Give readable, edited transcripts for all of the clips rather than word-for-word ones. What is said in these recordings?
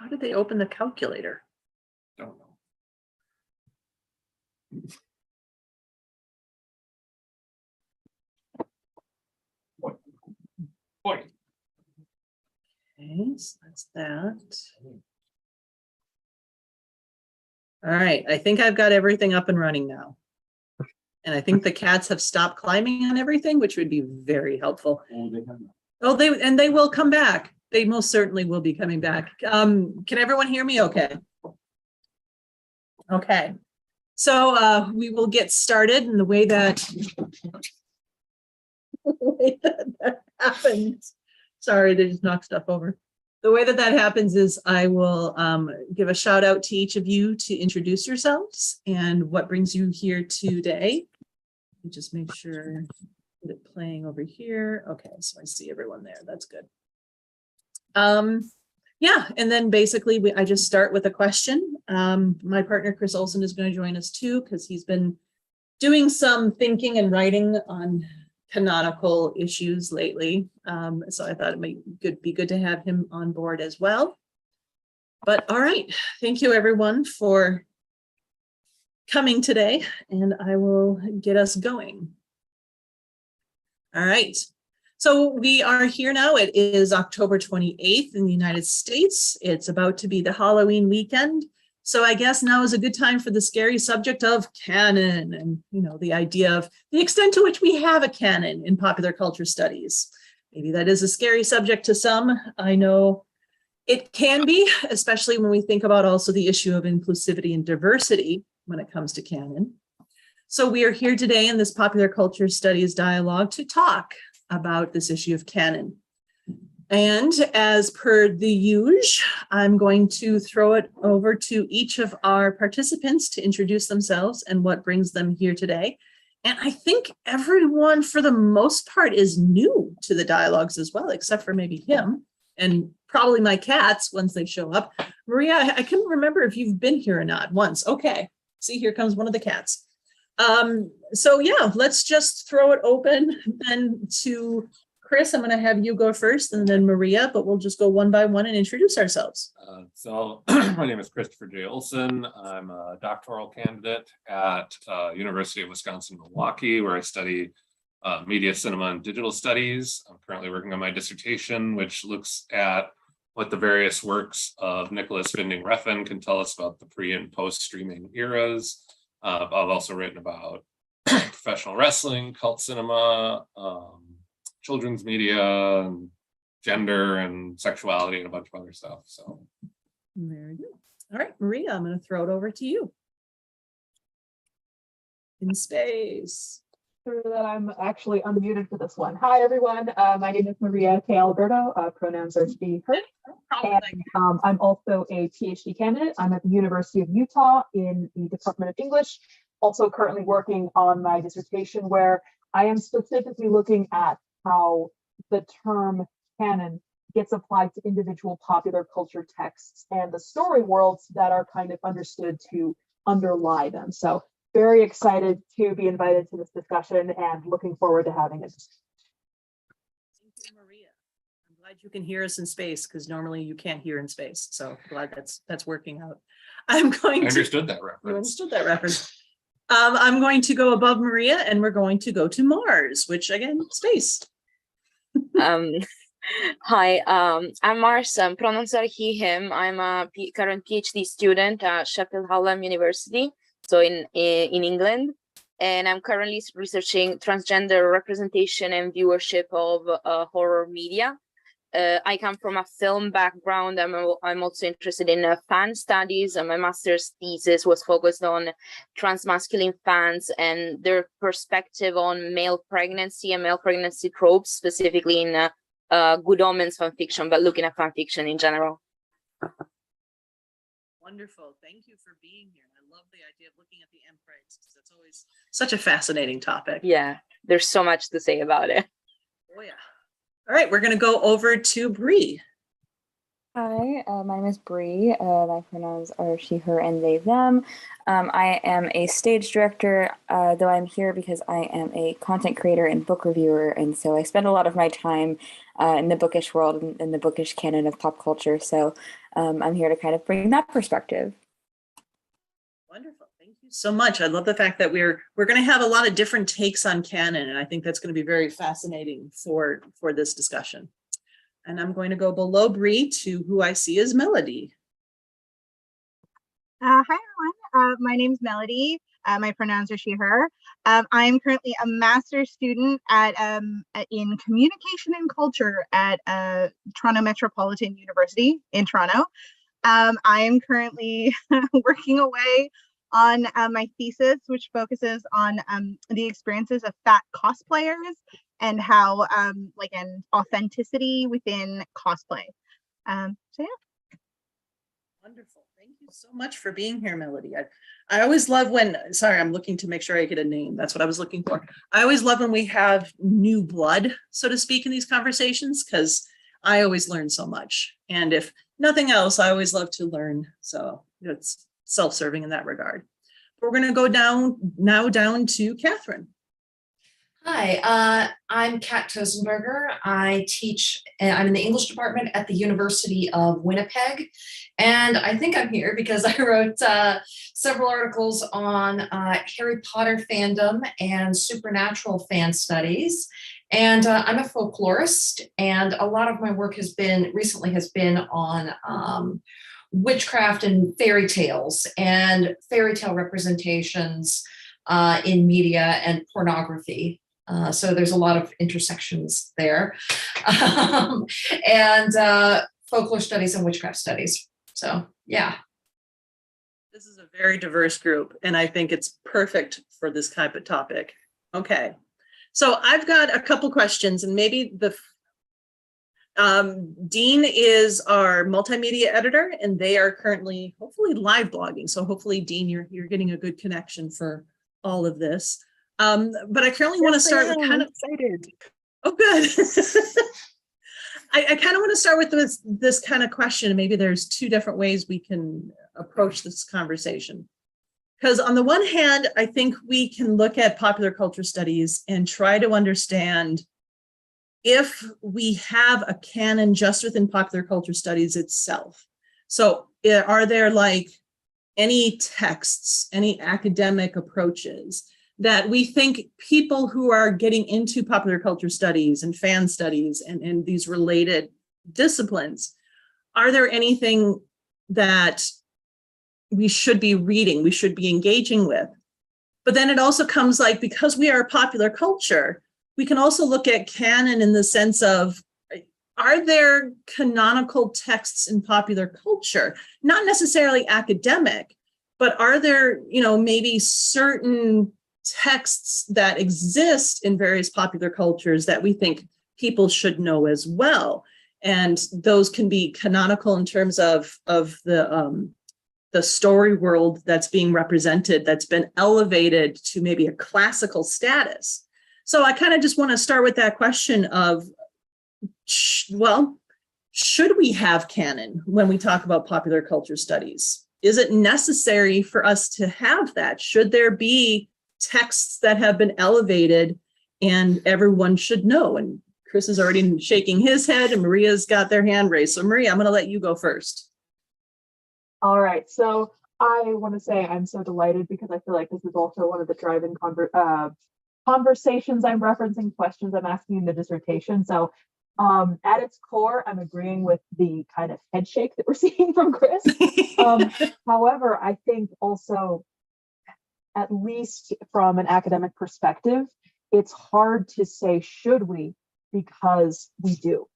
How did they open the calculator? Don't know. Point. Okay, so that's that. All right, I think I've got everything up and running now. And I think the cats have stopped climbing on everything, which would be very helpful. Oh, they will come back. They most certainly will be coming back. Can everyone hear me okay? Okay. So we will get started in the way that happens. Sorry, they just knocked stuff over. The way that happens is I will give a shout out to each of you to introduce yourselves and what brings you here today. Just make sure that it's playing over here. Okay, so I see everyone there. That's good. Yeah, and then basically I just start with a question. My partner Chris Olson is going to join us too because he's been doing some thinking and writing on canonical issues lately. So I thought it might be good to have him on board as well. But all right, thank you everyone for coming today, and I will get us going. All right, so we are here now. It is October 28th in the United States. It's about to be the Halloween weekend. So I guess now is a good time for the scary subject of canon and, you know, the idea of the extent to which we have a canon in popular culture studies. Maybe that is a scary subject to some. I know it can be, especially when we think about also the issue of inclusivity and diversity when it comes to canon. So we are here today in this popular culture studies dialogue to talk about this issue of canon. And as per the usual, I'm going to throw it over to each of our participants to introduce themselves and what brings them here today. And I think everyone, for the most part, is new to the dialogues as well, except for maybe him and probably my cats once they show up. Maria, I couldn't remember if you've been here or not once. Okay, see, here comes one of the cats. So yeah, let's just throw it open then to Chris. I'm going to have you go first and then Maria, but we'll just go one by one and introduce ourselves. So my name is Christopher J. Olson. I'm a doctoral candidate at University of Wisconsin-Milwaukee, where I study media, cinema, and digital studies. I'm currently working on my dissertation, which looks at what the various works of Nicholas Winding Refn can tell us about the pre and post streaming eras. I've also written about professional wrestling, cult cinema, children's media, and gender and sexuality, and a bunch of other stuff. So very good. All right, Maria, I'm going to throw it over to you. In space. Sure that I'm actually unmuted for this one. Hi, everyone. My name is Maria K. Alberto. Pronouns are she, her. And I'm also a PhD candidate. I'm at the University of Utah in the Department of English. Also currently working on my dissertation where I am specifically looking at how the term canon gets applied to individual popular culture texts and the story worlds that are kind of understood to underlie them. So very excited to be invited to this discussion and looking forward to having it. Thank you, Maria. I'm glad you can hear us in space because normally you can't hear in space. So glad that's working out. I'm going to. I understood that reference. You understood that reference. I'm going to go above Maria and we're going to go to Mars, which again, space. Hi, I'm Mars. Pronouns are he, him. I'm a current PhD student at Sheffield Hallam University, so in England, and I'm currently researching transgender representation and viewership of horror media. I come from a film background. I'm also interested in fan studies, and my master's thesis was focused on transmasculine fans and their perspective on male pregnancy and male pregnancy tropes, specifically in Good Omens fanfiction, but looking at fanfiction in general. Wonderful. Thank you for being here. I love the idea of looking at the emprites because that's always such a fascinating topic. Yeah, there's so much to say about it. Oh yeah. All right, we're going to go over to Bree. Hi, my name is Bree. My pronouns are she, her, and they, them. I am a stage director, though I'm here because I am a content creator and book reviewer, and so I spend a lot of my time in the bookish world and in the bookish canon of pop culture. So I'm here to kind of bring that perspective. Wonderful. Thank you so much. I love the fact that we're going to have a lot of different takes on canon, and I think that's going to be very fascinating for this discussion. And I'm going to go below Bree to who I see as Melody. Hi, everyone. My name is Melody. My pronouns are she, her. I'm currently a master's student in communication and culture at Toronto Metropolitan University in Toronto. I am currently working away on my thesis, which focuses on the experiences of fat cosplayers and how and authenticity within cosplay. So yeah. Wonderful. Thank you so much for being here, Melody. I always love when, sorry, I'm looking to make sure I get a name. That's what I was looking for. I always love when we have new blood, so to speak, in these conversations, because I always learn so much. And if nothing else, I always love to learn. So it's self-serving in that regard. We're going to go down to Catherine. Hi, I'm Kat Tosenberger. I teach, I'm in the English department at the University of Winnipeg. And I think I'm here because I wrote several articles on Harry Potter fandom and supernatural fan studies. And I'm a folklorist, and a lot of my work recently has been on witchcraft and fairy tales and fairy tale representations in media and pornography. So there's a lot of intersections there. And folklore studies and witchcraft studies. So, yeah. This is a very diverse group, and I think it's perfect for this type of topic. Okay. So I've got a couple questions, and maybe the Dean is our multimedia editor, and they are currently hopefully live blogging. So hopefully, Dean, you're getting a good connection for all of this. But I currently want to start with kind of excited. Oh, good. I kind of want to start with this kind of question. Maybe there's two different ways we can approach this conversation. Because on the one hand, I think we can look at popular culture studies and try to understand if we have a canon just within popular culture studies itself. So are there like any texts, any academic approaches that we think people who are getting into popular culture studies and fan studies and these related disciplines, are there anything that we should be reading, we should be engaging with? But then it also comes like, because we are popular culture, we can also look at canon in the sense of, are there canonical texts in popular culture? Not necessarily academic, but are there, maybe certain texts that exist in various popular cultures that we think people should know as well? And those can be canonical in terms of the story world that's being represented, that's been elevated to maybe a classical status. So I kind of just want to start with that question of, well, should we have canon when we talk about popular culture studies? Is it necessary for us to have that? Should there be texts that have been elevated and everyone should know? And Chris is already shaking his head and Maria's got their hand raised. So Maria, I'm going to let you go first. All right, so I want to say I'm so delighted because I feel like this is also one of the driving conversations I'm referencing, questions I'm asking in the dissertation. So at its core, I'm agreeing with the kind of head shake that we're seeing from Chris. However, I think also, at least from an academic perspective, it's hard to say, should we, because we do.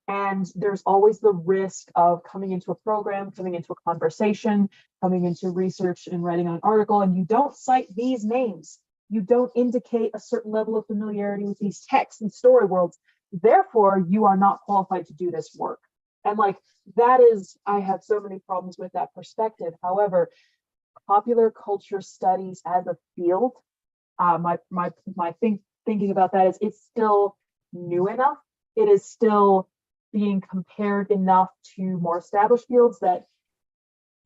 And there's always the risk of coming into a program, coming into a conversation, coming into research and writing an article, and you don't cite these names. You don't indicate a certain level of familiarity with these texts and story worlds. Therefore, you are not qualified to do this work. And that is, I have so many problems with that perspective. However, popular culture studies as a field, my thinking about that is it's still new enough. It is still being compared enough to more established fields that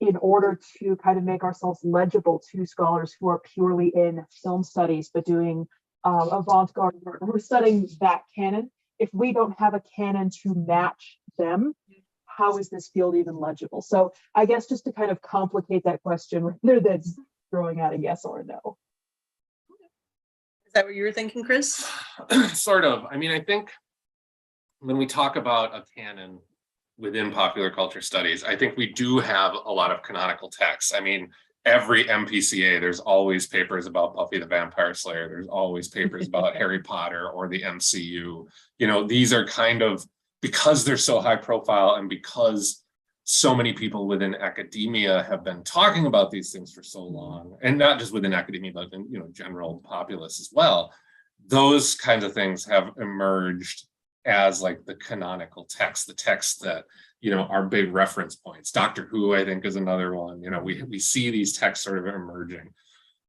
in order to kind of make ourselves legible to scholars who are purely in film studies, but doing avant-garde work, we're studying that canon. If we don't have a canon to match them, how is this field even legible? So I guess just to kind of complicate that question rather than throwing out a yes or a no. Is that what you were thinking, Chris? Sort of. I mean, I think when we talk about a canon within popular culture studies, I think we do have a lot of canonical texts. I mean, every MPCA, there's always papers about Buffy the Vampire Slayer. There's always papers about Harry Potter or the MCU. You know, these are kind of, because they're so high profile and because so many people within academia have been talking about these things for so long, and not just within academia, but in, you know, general populace as well, those kinds of things have emerged as like the canonical text, the texts that, you know, are big reference points. Doctor Who, I think, is another one. You know, we see these texts sort of emerging.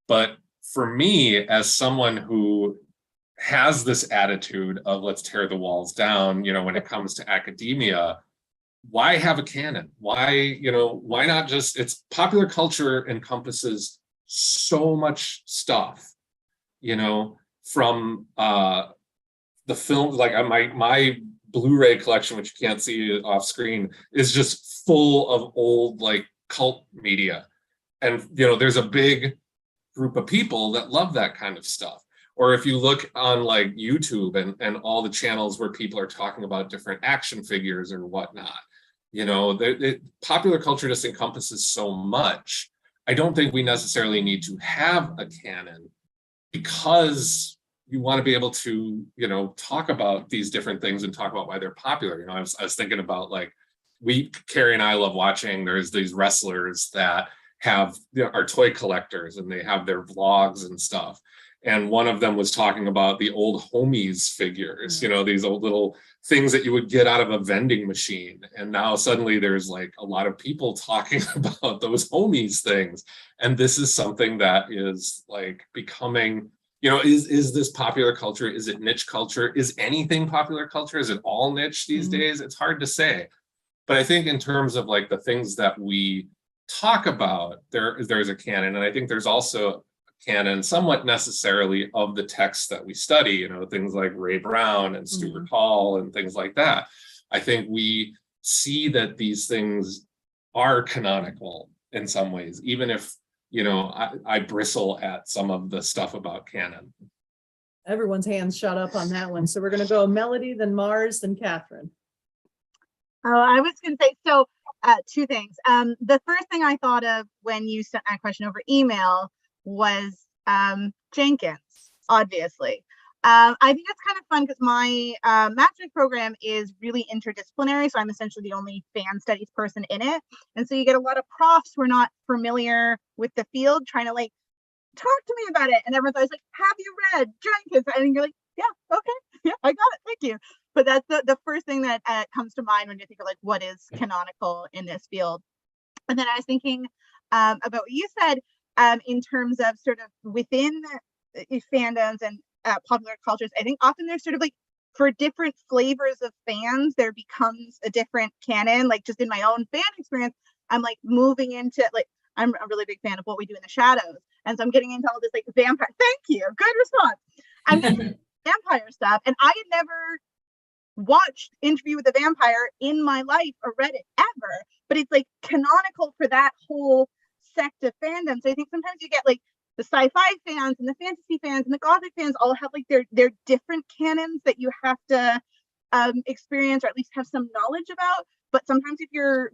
But for me, as someone who has this attitude of let's tear the walls down, you know, when it comes to academia, why have a canon? Why, you know, why not just, it's popular culture encompasses so much stuff, you know, from the film, like my Blu-ray collection, which you can't see off screen, is just full of old like cult media. And, you know, there's a big group of people that love that kind of stuff. Or if you look on like YouTube and all the channels where people are talking about different action figures or whatnot, you know, popular culture just encompasses so much. I don't think we necessarily need to have a canon because you want to be able to, you know, talk about these different things and talk about why they're popular. You know, I was thinking about like, Carrie and I love watching, there's these wrestlers that have, you know, are toy collectors and they have their vlogs and stuff. And one of them was talking about the old homies figures, you know, these old little things that you would get out of a vending machine. And now suddenly there's like a lot of people talking about those homies things. And this is something that is like becoming, you know, is this popular culture? Is it niche culture? Is anything popular culture? Is it all niche these days? It's hard to say. But I think in terms of like the things that we talk about, there's a canon. And I think there's also canon somewhat necessarily of the texts that we study, you know, things like Ray Brown and Stuart Hall and things like that. I think we see that these things are canonical in some ways, even if, you know, I bristle at some of the stuff about canon. Everyone's hands shot up on that one. So we're going to go Melody, then Mars, then Catherine. Oh, I was going to say, so two things. The first thing I thought of when you sent that question over email was Jenkins, obviously. I think it's kind of fun because my master's program is really interdisciplinary, so I'm essentially the only fan studies person in it. And so you get a lot of profs who are not familiar with the field trying to like talk to me about it. And everyone's always like, have you read Jenkins? And you're like, yeah, okay, yeah, I got it, thank you. But that's the first thing that comes to mind when you think of like what is canonical in this field. And then I was thinking about what you said in terms of sort of within fandoms and popular cultures. I think often there's sort of like for different flavors of fans, there becomes a different canon. Like just in my own fan experience, I'm like moving into like, I'm a really big fan of What We Do in the Shadows. And so I'm getting into all this like vampire. Thank you. Good response. I'm into vampire stuff. And I had never watched Interview with a Vampire in my life or read it ever, but it's like canonical for that whole sect of fandom. So I think sometimes you get like the sci-fi fans and the fantasy fans and the gothic fans all have like their different canons that you have to experience or at least have some knowledge about. But sometimes if you're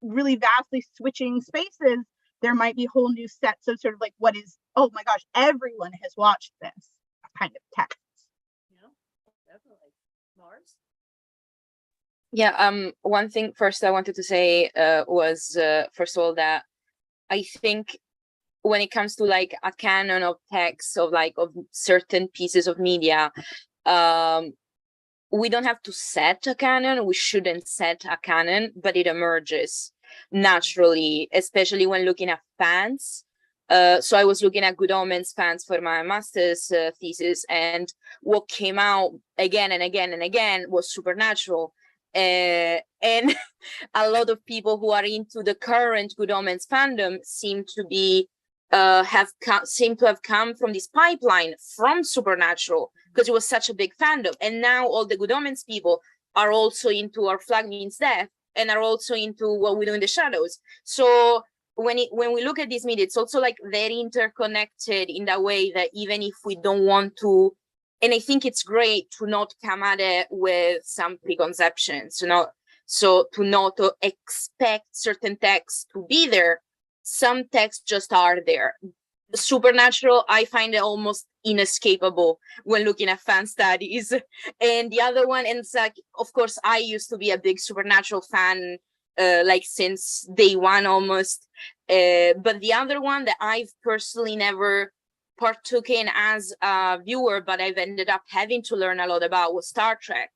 really vastly switching spaces, there might be whole new sets of sort of like what is, oh my gosh, everyone has watched this kind of text. Yeah, definitely. Mars? Yeah, one thing first I wanted to say was first of all that I think when it comes to like a canon of texts of like of certain pieces of media, we don't have to set a canon, we shouldn't set a canon, but it emerges naturally, especially when looking at fans. So I was looking at Good Omens fans for my master's thesis, and what came out again and again and again was Supernatural. And a lot of people who are into the current Good Omens fandom seem to be seem to have come from this pipeline from Supernatural, because it was such a big fandom. And now all the Good Omens people are also into Our Flag Means Death, and are also into What We Do in the Shadows. So when we look at this media, it's also like very interconnected in that way that even if we don't want to, and I think it's great to not come at it with some preconceptions, to not expect certain texts to be there. Some texts just are there. Supernatural, I find it almost inescapable when looking at fan studies. And the other one, and it's like, of course, I used to be a big Supernatural fan, like since day one almost. But the other one that I've personally never partook in as a viewer, but I've ended up having to learn a lot about, was Star Trek.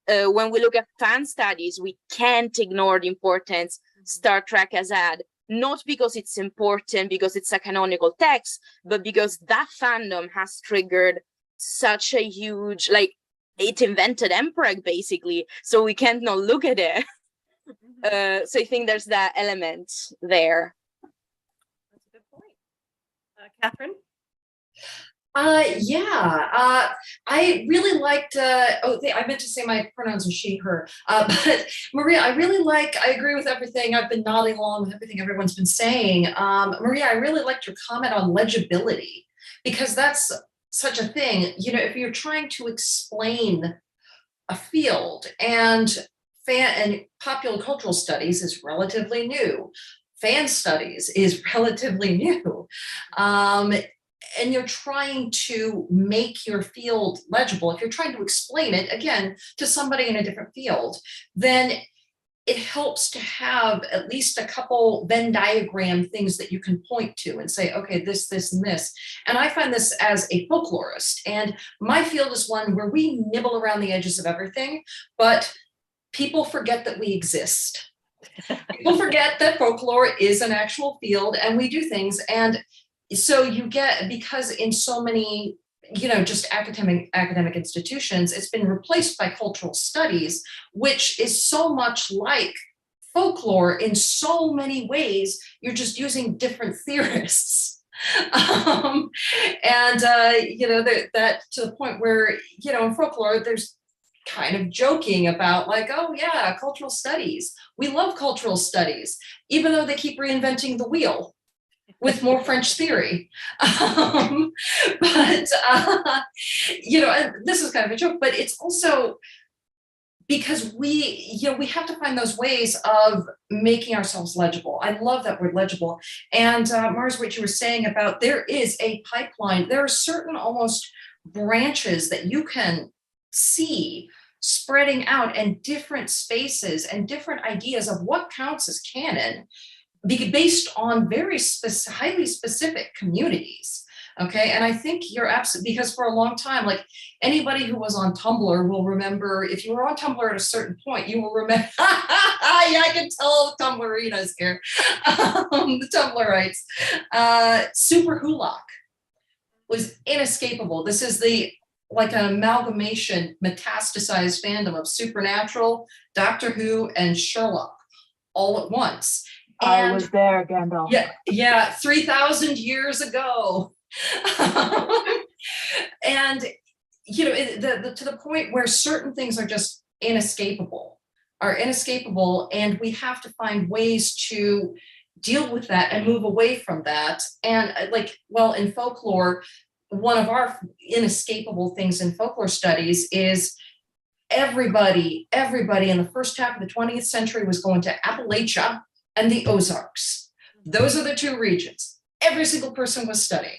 When we look at fan studies, we can't ignore the importance Star Trek has had, not because it's important, because it's a canonical text, but because that fandom has triggered such a huge, like, it invented MPREG basically, so we can't not look at it. So I think there's that element there. That's a good point. Catherine? I really liked, I meant to say my pronouns are she, her, but Maria, I agree with everything. I've been nodding along with everything everyone's been saying. Maria, I really liked your comment on legibility, because that's such a thing. You know, if you're trying to explain a field, and popular cultural studies is relatively new, fan studies is relatively new, and you're trying to make your field legible, if you're trying to explain it, again, to somebody in a different field, then it helps to have at least a couple Venn diagram things that you can point to and say, okay, this, this, and this. And I find this as a folklorist, and my field is one where we nibble around the edges of everything, but people forget that we exist. People forget that folklore is an actual field, and we do things. And so you get, because in so many, you know, just academic institutions, it's been replaced by cultural studies, which is so much like folklore in so many ways. You're just using different theorists. You know, that to the point where, you know, in folklore, there's kind of joking about like, oh yeah, cultural studies. We love cultural studies, even though they keep reinventing the wheel with more French theory. You know, and this is kind of a joke, but it's also because we have to find those ways of making ourselves legible. I love that word legible. And Mars, what you were saying about there is a pipeline, there are certain almost branches that you can see spreading out, and different spaces and different ideas of what counts as canon, based on very highly specific communities. Okay, and I think you're absolutely, because for a long time, like anybody who was on Tumblr will remember, if you were on Tumblr at a certain point, you will remember, yeah, I can tell Tumblrinas here, the Tumblrites. Super Hulock was inescapable. This is like an amalgamation, metastasized fandom of Supernatural, Doctor Who, and Sherlock all at once. I was there, Gandalf. Yeah, 3,000 years ago. And, you know, to the point where certain things are just inescapable, and we have to find ways to deal with that and move away from that. And like, well, in folklore, one of our inescapable things in folklore studies is everybody in the first half of the 20th century was going to Appalachia and the Ozarks. Those are the two regions. Every single person was studying.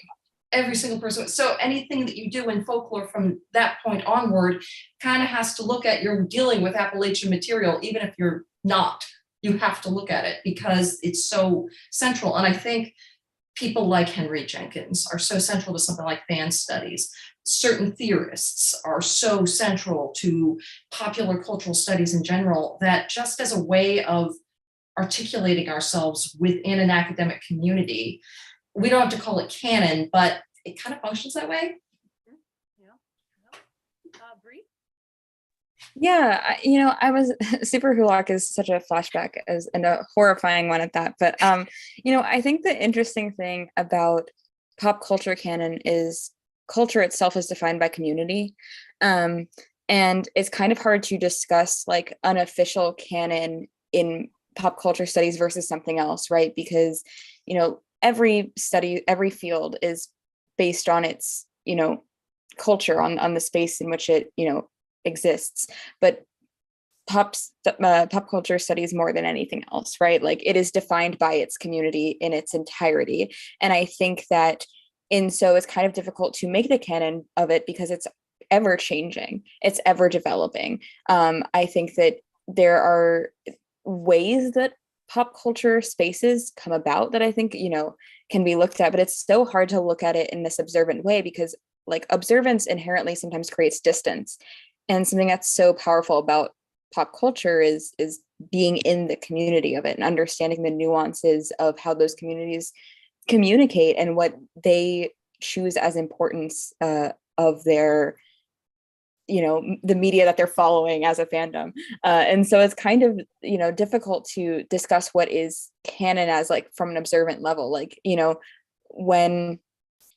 Every single person. So anything that you do in folklore from that point onward kind of has to look at, you're dealing with Appalachian material, even if you're not. You have to look at it because it's so central. And I think people like Henry Jenkins are so central to something like fan studies. Certain theorists are so central to popular cultural studies in general, that just as a way of articulating ourselves within an academic community, we don't have to call it canon, but it kind of functions that way. Yeah. Bree? Yeah, I was Super Hulak is such a flashback and a horrifying one at that. But I think the interesting thing about pop culture canon is culture itself is defined by community. And it's kind of hard to discuss like unofficial canon in pop culture studies versus something else, right? Because, every study, every field is based on its, culture, on the space in which it, exists. But pop culture studies more than anything else, right? Like it is defined by its community in its entirety. And I think that so it's kind of difficult to make the canon of it because it's ever changing, it's ever developing. I think that there are ways that pop culture spaces come about that I think, can be looked at, but it's so hard to look at it in this observant way because like observance inherently sometimes creates distance. And something that's so powerful about pop culture is being in the community of it and understanding the nuances of how those communities communicate and what they choose as importance of their, the media that they're following as a fandom. And so it's kind of, difficult to discuss what is canon as like from an observant level. Like, when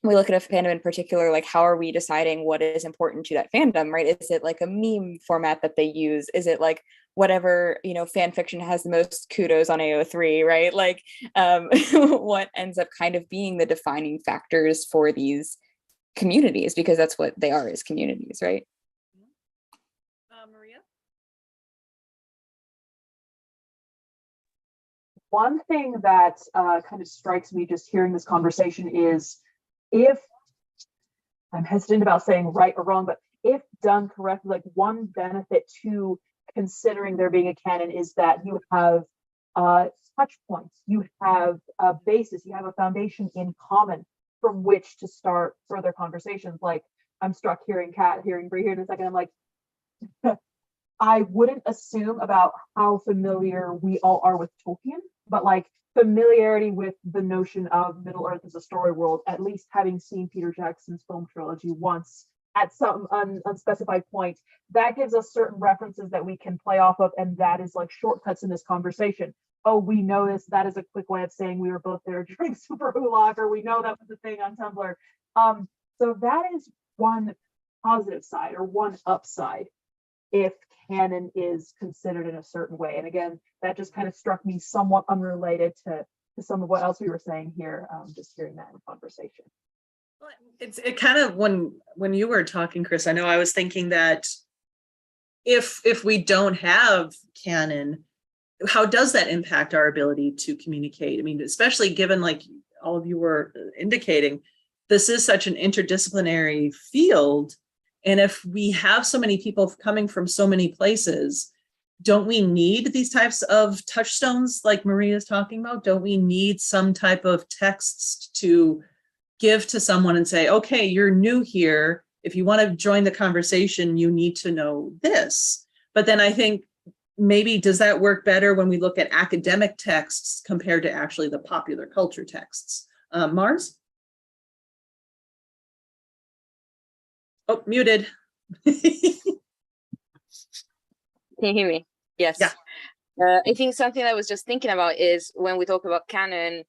we look at a fandom in particular, like how are we deciding what is important to that fandom, right? Is it like a meme format that they use? Is it like whatever, fan fiction has the most kudos on AO3, right? Like what ends up kind of being the defining factors for these communities, because that's what they are, as communities, right? Maria? One thing that kind of strikes me just hearing this conversation is, if I'm hesitant about saying right or wrong, but if done correctly, like one benefit to considering there being a canon is that you have touch points, you have a basis, you have a foundation in common from which to start further conversations. Like I'm struck hearing Bree here in a second. I'm like, I wouldn't assume about how familiar we all are with Tolkien, but like familiarity with the notion of Middle Earth as a story world, at least having seen Peter Jackson's film trilogy once at some unspecified point, that gives us certain references that we can play off of, and that is like shortcuts in this conversation. Oh, we know this. That is a quick way of saying we were both there during Super Hulak, or we know that was a thing on Tumblr. So that is one positive side or one upside if canon is considered in a certain way. And again, that just kind of struck me somewhat unrelated to some of what else we were saying here, just hearing that in conversation. Well, it kind of, when you were talking, Chris, I know I was thinking that if we don't have canon, how does that impact our ability to communicate? I mean, especially given, like all of you were indicating, this is such an interdisciplinary field. And if we have so many people coming from so many places, don't we need these types of touchstones like Maria is talking about? Don't we need some type of texts to give to someone and say, okay, you're new here. If you want to join the conversation, you need to know this. But then I think maybe does that work better when we look at academic texts compared to actually the popular culture texts? Mars? Oh, muted. Can you hear me? Yes. Yeah. I think something I was just thinking about is when we talk about canon,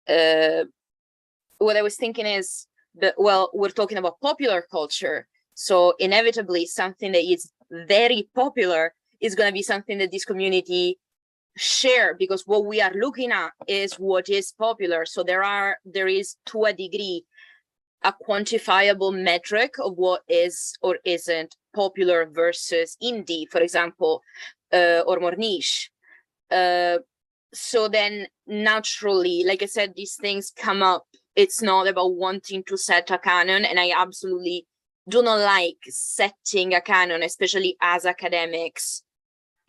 what I was thinking is that, well, we're talking about popular culture. So inevitably something that is very popular is going to be something that this community share, because what we are looking at is what is popular. So there is to a degree a quantifiable metric of what is or isn't popular versus indie, for example, or more niche. So then naturally, like I said, these things come up. It's not about wanting to set a canon, and I absolutely do not like setting a canon, especially as academics,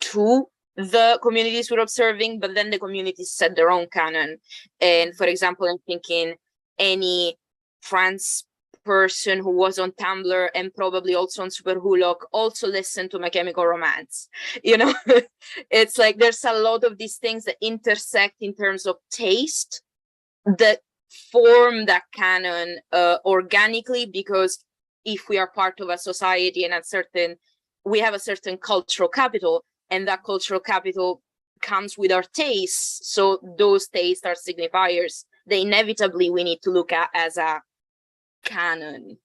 to the communities we're observing, but then the communities set their own canon. And for example, I'm thinking any trans person who was on Tumblr and probably also on Super Hulak also listened to My Chemical Romance. It's like there's a lot of these things that intersect in terms of taste that form that canon organically, because if we are part of a society and a certain we have a certain cultural capital, and that cultural capital comes with our tastes. So those tastes are signifiers that inevitably we need to look at as a canon.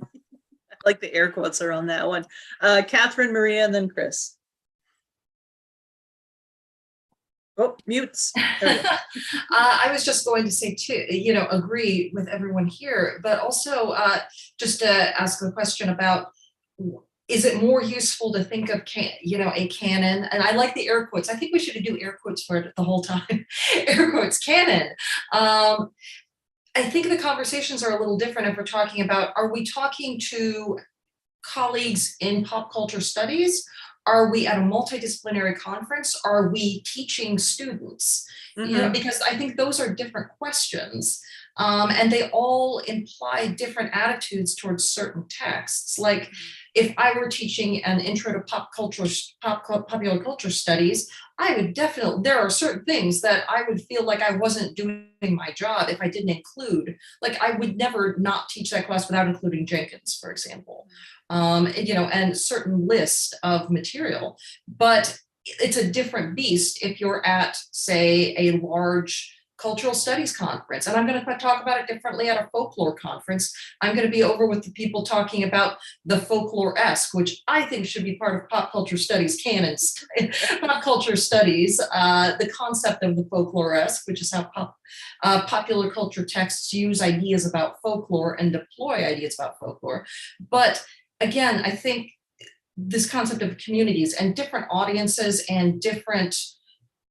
I like the air quotes around that one. Catherine, Maria, and then Chris. Oh, mutes. There we go. I was just going to say too, agree with everyone here, but also just to ask the question about, is it more useful to think of, a canon? And I like the air quotes. I think we should do air quotes for it the whole time. Air quotes, canon. I think the conversations are a little different if we're talking about, are we talking to colleagues in pop culture studies? Are we at a multidisciplinary conference? Are we teaching students? Because I think those are different questions. And they all imply different attitudes towards certain texts. Like if I were teaching an intro to popular culture studies, I would definitely, there are certain things that I would feel like I wasn't doing my job if I didn't include. Like I would never not teach that class without including Jenkins, for example, and certain list of material. But it's a different beast if you're at, say, a large cultural studies conference. And I'm going to talk about it differently at a folklore conference. I'm going to be over with the people talking about the folklore-esque, which I think should be part of pop culture studies canons. Pop culture studies, the concept of the folklore-esque, which is how popular culture texts use ideas about folklore and deploy ideas about folklore. But again, I think this concept of communities and different audiences and different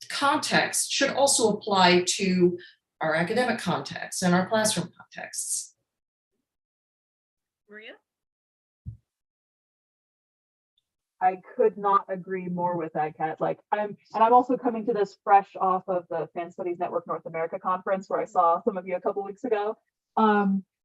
context should also apply to our academic contexts and our classroom contexts. Maria? I could not agree more with that, Kat. I'm also coming to this fresh off of the Fan Studies Network North America conference where I saw some of you a couple weeks ago.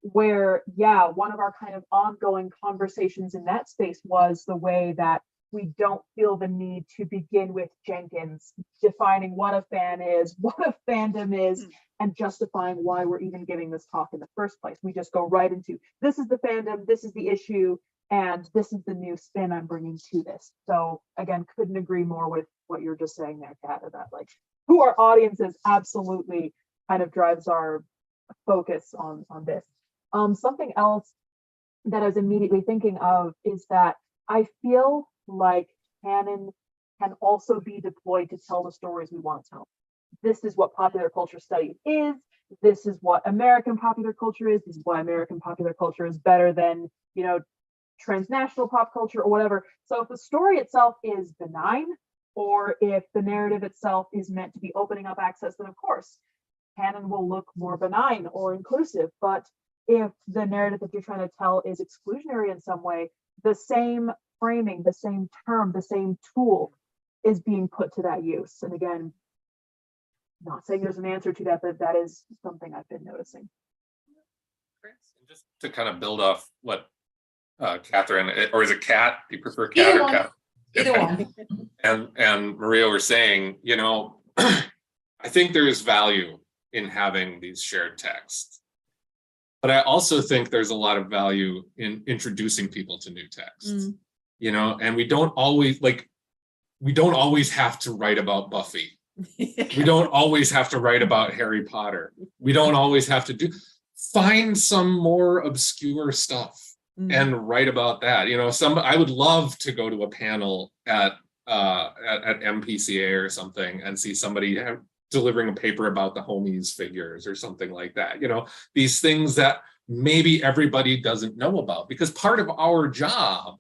Where, one of our kind of ongoing conversations in that space was the way that we don't feel the need to begin with Jenkins defining what a fan is, what a fandom is, and justifying why we're even giving this talk in the first place. We just go right into, this is the fandom, this is the issue, and this is the new spin I'm bringing to this. So again, couldn't agree more with what you're just saying there, Kat, about who our audience is absolutely kind of drives our focus on this. Something else that I was immediately thinking of is that I feel like canon can also be deployed to tell the stories we want to tell. This is what popular culture studies is. This is what American popular culture is. This is why American popular culture is better than, transnational pop culture or whatever. So if the story itself is benign, or if the narrative itself is meant to be opening up access, then of course, canon will look more benign or inclusive. But if the narrative that you're trying to tell is exclusionary in some way, the same framing, the same term, the same tool is being put to that use. And again, not saying there's an answer to that, but that is something I've been noticing. Just to kind of build off what Catherine, or is it Kat? Do you prefer Kat Either or one. Kat? Either one. And Maria were saying, I think there is value in having these shared texts. But I also think there's a lot of value in introducing people to new texts, and we don't always have to write about Buffy. We don't always have to write about Harry Potter. We don't always have to find some more obscure stuff and write about that. I would love to go to a panel at MPCA or something and see somebody delivering a paper about the homies figures or something like that. These things that maybe everybody doesn't know about, because part of our job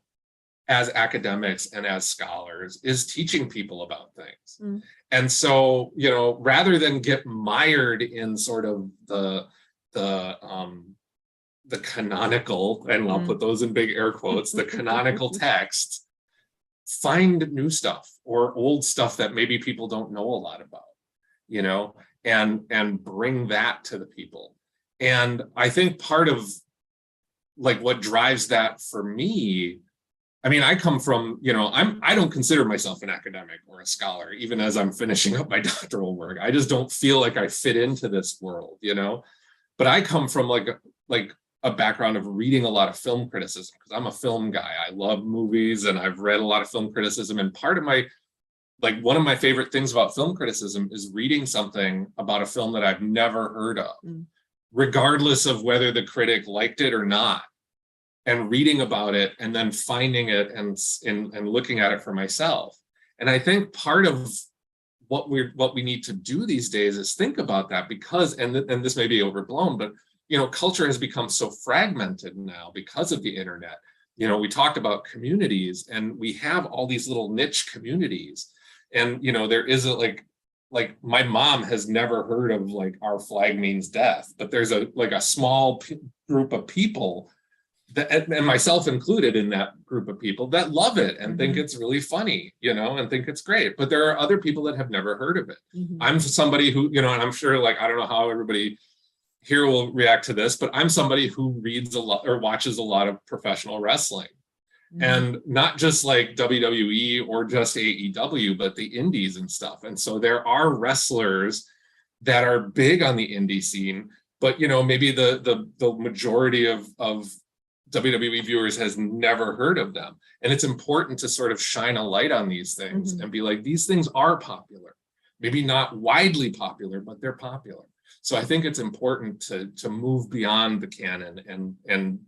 as academics and as scholars is teaching people about things. And so, rather than get mired in sort of the canonical, and I'll put those in big air quotes, the canonical text, find new stuff or old stuff that maybe people don't know a lot about. And bring that to the people. And I think part of what drives that for me, I come from, I don't consider myself an academic or a scholar, even as I'm finishing up my doctoral work. I just don't feel like I fit into this world, but I come from a a background of reading a lot of film criticism, because I'm a film guy. I love movies and I've read a lot of film criticism. And part of one of my favorite things about film criticism is reading something about a film that I've never heard of, regardless of whether the critic liked it or not, and reading about it and then finding it and looking at it for myself. And I think part of what we need to do these days is think about that, because, and this may be overblown, but culture has become so fragmented now because of the internet. We talked about communities, and we have all these little niche communities. And, there isn't like my mom has never heard of Our Flag Means Death, but there's a small group of people that, and myself included in that group of people, that love it and think it's really funny, and think it's great. But there are other people that have never heard of it. I'm somebody who, and I'm sure I don't know how everybody here will react to this, but I'm somebody who reads a lot or watches a lot of professional wrestling. And not just WWE or just AEW, but the indies and stuff. And so there are wrestlers that are big on the indie scene, but maybe the majority of WWE viewers has never heard of them. And it's important to sort of shine a light on these things and be like, these things are popular, maybe not widely popular, but they're popular. So I think it's important to move beyond the canon and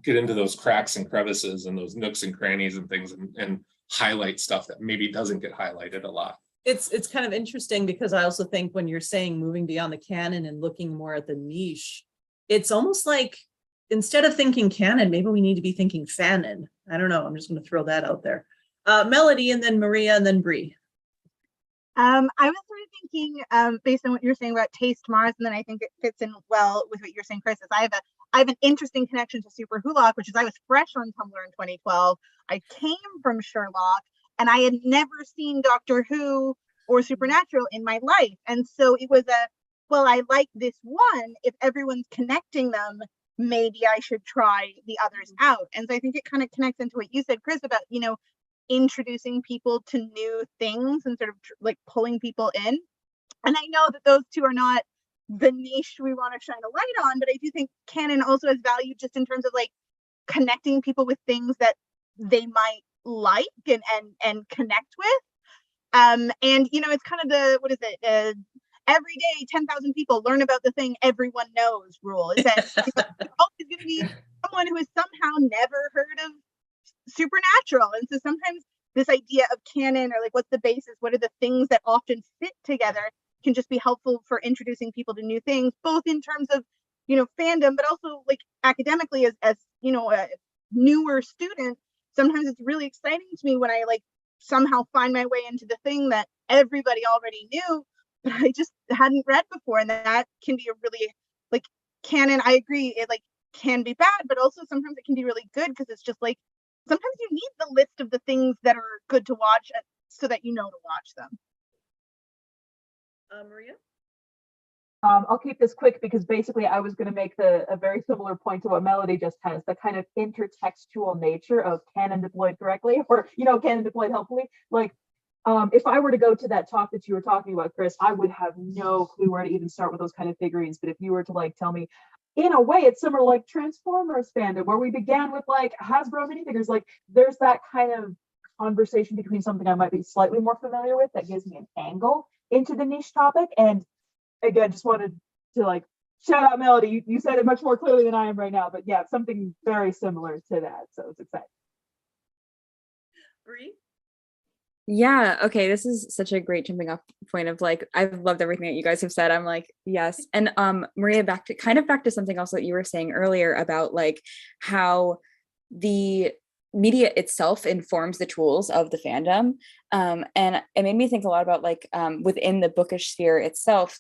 get into those cracks and crevices and those nooks and crannies and things and highlight stuff that maybe doesn't get highlighted a lot. It's kind of interesting, because I also think when you're saying moving beyond the canon and looking more at the niche, it's almost like instead of thinking canon, maybe we need to be thinking fanon. I don't know. I'm just going to throw that out there. Melody, and then Maria, and then Bree. I was sort of thinking, based on what you're saying about taste Mars, and then I think it fits in well with what you're saying, Chris, is I have an interesting connection to Super Hulock, which is I was fresh on Tumblr in 2012. I came from Sherlock, and I had never seen Doctor Who or Supernatural in my life. And so it was I like this one. If everyone's connecting them, maybe I should try the others out. And so I think it kind of connects into what you said, Chris, about, introducing people to new things and sort of pulling people in. And I know that those two are not the niche we want to shine a light on, but I do think canon also has value just in terms of connecting people with things that they might like and connect with. And it's kind of what is it? Every day, 10,000 people learn about the thing everyone knows rule. Is that there's always going to be someone who has somehow never heard of Supernatural. And so sometimes this idea of canon, or what's the basis, what are the things that often fit together, can just be helpful for introducing people to new things, both in terms of fandom, but also academically as a newer student. Sometimes it's really exciting to me when I somehow find my way into the thing that everybody already knew, but I just hadn't read before. And that can be a really canon. I agree, it can be bad, but also sometimes it can be really good, because it's just sometimes you need the list of the things that are good to watch so that to watch them. Maria? I'll keep this quick, because basically I was going to make a very similar point to what Melody just has, the kind of intertextual nature of canon deployed correctly, or, canon deployed helpfully. If I were to go to that talk that you were talking about, Chris, I would have no clue where to even start with those kind of figurines. But if you were to tell me, in a way, it's similar Transformers fandom, where we began with Hasbro minifigures. There's that kind of conversation between something I might be slightly more familiar with that gives me an angle into the niche topic. And again, just wanted to shout out Melody. You said it much more clearly than I am right now, but yeah, something very similar to that. So it's exciting. Bree? Yeah, okay, this is such a great jumping off point of I've loved everything that you guys have said. I'm yes. And Maria, back to something else that you were saying earlier about how the media itself informs the tools of the fandom. And it made me think a lot about within the bookish sphere itself,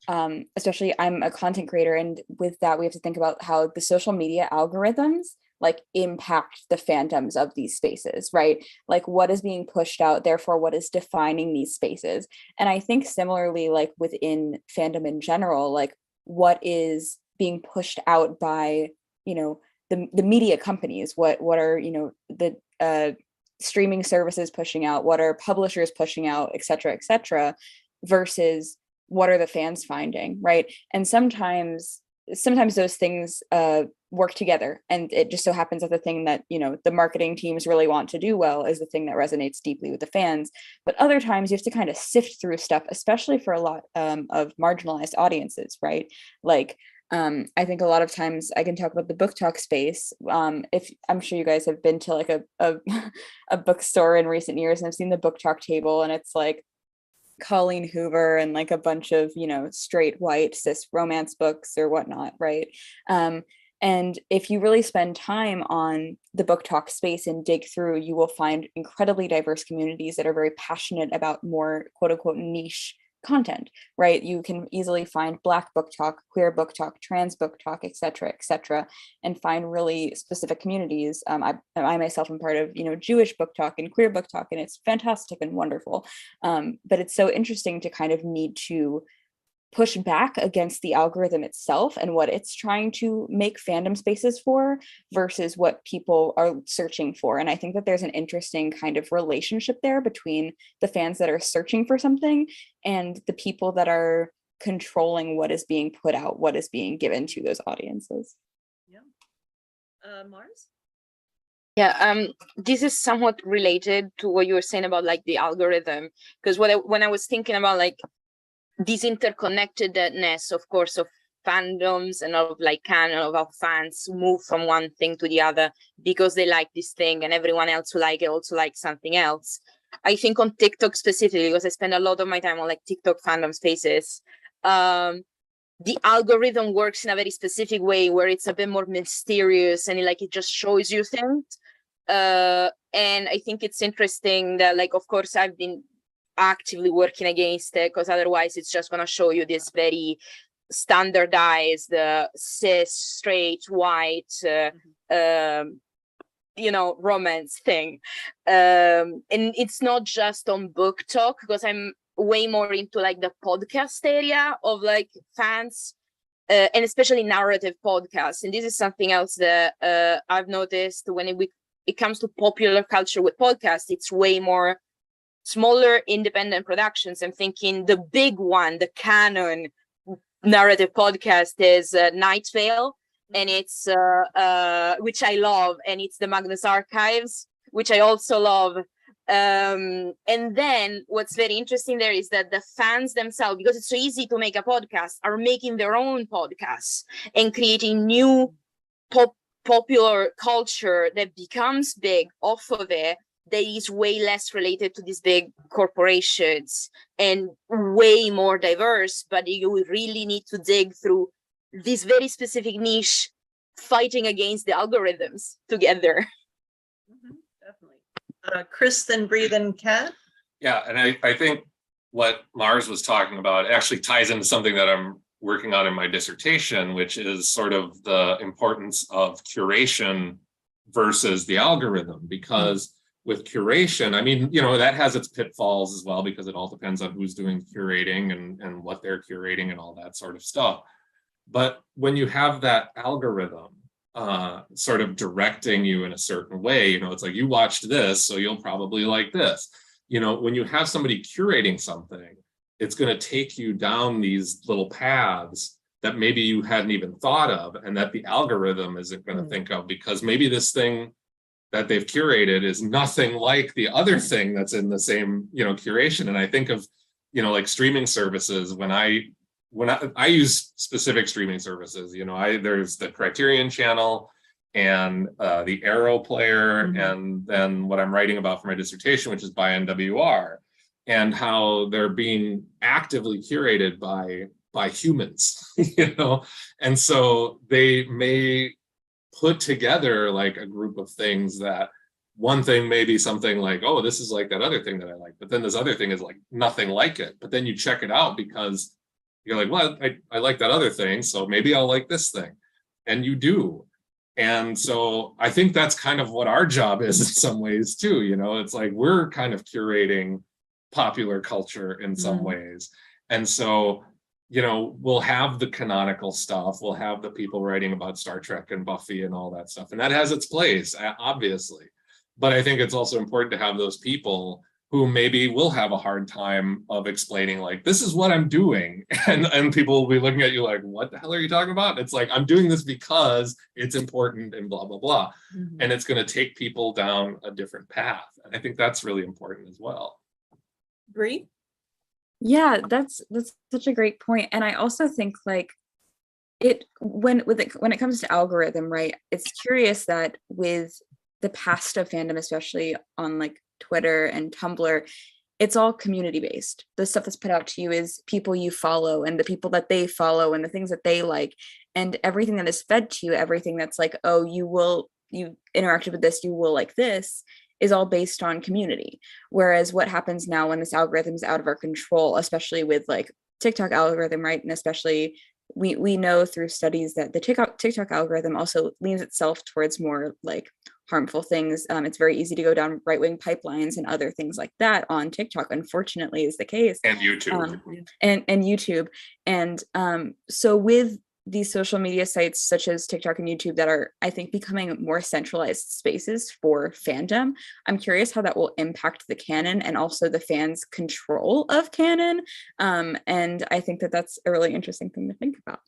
especially I'm a content creator, and with that we have to think about how the social media algorithms impact the fandoms of these spaces, right? What is being pushed out, therefore what is defining these spaces. And I think similarly, within fandom in general, what is being pushed out by the media companies, what are the streaming services pushing out, what are publishers pushing out, et cetera, versus what are the fans finding, right? And sometimes sometimes those things work together, and it just so happens that the thing that, you know, the marketing teams really want to do well is the thing that resonates deeply with the fans. But other times you have to kind of sift through stuff, especially for a lot of marginalized audiences, right? Like, I think a lot of times I can talk about the book talk space. If I'm sure you guys have been to like a bookstore in recent years and have seen the book talk table, and it's like Colleen Hoover and like a bunch of, you know, straight white cis romance books or whatnot, right? And if you really spend time on the book talk space and dig through, you will find incredibly diverse communities that are very passionate about more quote unquote niche content, right? You can easily find Black book talk, queer book talk, trans book talk, et cetera, and find really specific communities. I myself am part of, you know, Jewish book talk and queer book talk, and it's fantastic and wonderful. But it's so interesting to kind of need to push back against the algorithm itself and what it's trying to make fandom spaces for versus what people are searching for. And I think that there's an interesting kind of relationship there between the fans that are searching for something and the people that are controlling what is being put out, what is being given to those audiences. Yeah. Mars? Yeah, this is somewhat related to what you were saying about like the algorithm, because when I was thinking about like this interconnectedness, of course, of fandoms and of like canon of how fans move from one thing to the other because they like this thing and everyone else who like it also likes something else. I think on TikTok specifically, because I spend a lot of my time on like TikTok fandom spaces, the algorithm works in a very specific way where it's a bit more mysterious and it just shows you things. And I think it's interesting that, like, of course, I've been actively working against it because otherwise it's just going to show you this very standardized cis straight white you know, romance thing, and it's not just on book talk, because I'm way more into like the podcast area of like fans, and especially narrative podcasts. And this is something else that I've noticed when it comes to popular culture with podcasts. It's way more smaller independent productions. I'm thinking the big one, the Canon narrative podcast is Night Vale, and it's which I love, and it's the Magnus Archives, which I also love. And then what's very interesting there is that the fans themselves, because it's so easy to make a podcast, are making their own podcasts and creating new popular culture that becomes big off of it, that is way less related to these big corporations and way more diverse, but you really need to dig through this very specific niche, fighting against the algorithms together. Definitely. Chris, then Bree, then Kat. Yeah, and I think what Mars was talking about actually ties into something that I'm working on in my dissertation, which is sort of the importance of curation versus the algorithm, because with curation, I mean, you know, that has its pitfalls as well, because it all depends on who's doing curating and what they're curating and all that sort of stuff. But when you have that algorithm sort of directing you in a certain way, you know, it's like, you watched this, so you'll probably like this. You know, when you have somebody curating something, it's going to take you down these little paths that maybe you hadn't even thought of, and that the algorithm isn't going to think of, because maybe this thing that they've curated is nothing like the other thing that's in the same, you know, curation. And I think of, you know, like streaming services, when I use specific streaming services, you know, there's the Criterion channel and the Arrow player, and then what I'm writing about for my dissertation, which is by NWR, and how they're being actively curated by humans, you know, and so they may put together like a group of things that one thing may be something like, oh, this is like that other thing that I like, but then this other thing is like nothing like it. But then you check it out because you're like, well, I like that other thing, so maybe I'll like this thing. And you do. And so I think that's kind of what our job is in some ways too. You know, it's like we're kind of curating popular culture in some ways. And so, you know, we'll have the canonical stuff, we'll have the people writing about Star Trek and Buffy and all that stuff, and that has its place, obviously. But I think it's also important to have those people who maybe will have a hard time of explaining like, this is what I'm doing. And people will be looking at you like, what the hell are you talking about? It's like, I'm doing this because it's important and blah, blah, blah. And it's going to take people down a different path. And I think that's really important as well. Bree? Yeah, that's such a great point. And I also think like when it comes to algorithm, right, it's curious that with the past of fandom, especially on like Twitter and Tumblr, it's all community based. The stuff that's put out to you is people you follow and the people that they follow and the things that they like, and everything that is fed to you, everything that's like, oh, you interacted with this, you will like this, is all based on community. Whereas what happens now when this algorithm is out of our control, especially with like TikTok algorithm, right? And especially we know through studies that the TikTok algorithm also leans itself towards more like harmful things. It's very easy to go down right-wing pipelines and other things like that on TikTok, unfortunately, is the case. And YouTube. And YouTube. And so with these social media sites such as TikTok and YouTube that are, I think, becoming more centralized spaces for fandom, I'm curious how that will impact the canon and also the fans' control of canon. And I think that that's a really interesting thing to think about.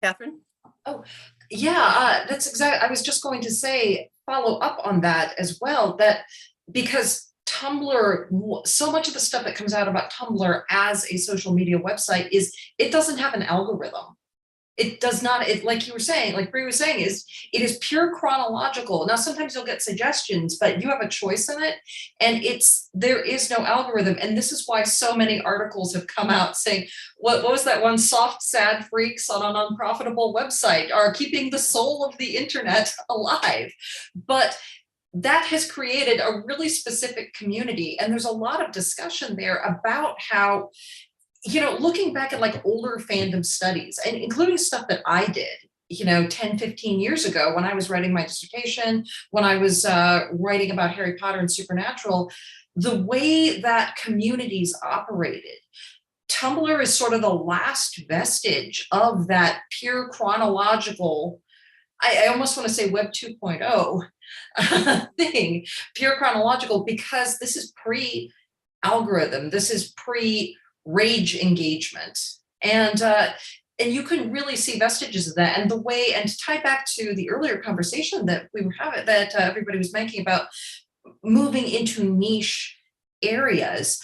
Catherine? Oh, yeah, that's exactly, I was just going to say, follow up on that as well, that because Tumblr, so much of the stuff that comes out about Tumblr as a social media website is, it doesn't have an algorithm. It does not, like you were saying, like Bree was saying, it is pure chronological. Now, sometimes you'll get suggestions, but you have a choice in it, and there is no algorithm. And this is why so many articles have come out saying, what was that one, soft, sad freaks on an unprofitable website are keeping the soul of the internet alive. But that has created a really specific community. And there's a lot of discussion there about how, looking back at like older fandom studies, and including stuff that I did, 10, 15 years ago when I was writing my dissertation, when I was writing about Harry Potter and Supernatural, the way that communities operated, Tumblr is sort of the last vestige of that pure chronological, I almost want to say Web 2.0 thing, pure chronological, because this is pre-algorithm, this is pre-rage engagement. And you can really see vestiges of that. And the way, and to tie back to the earlier conversation that we were having, that everybody was making about moving into niche areas,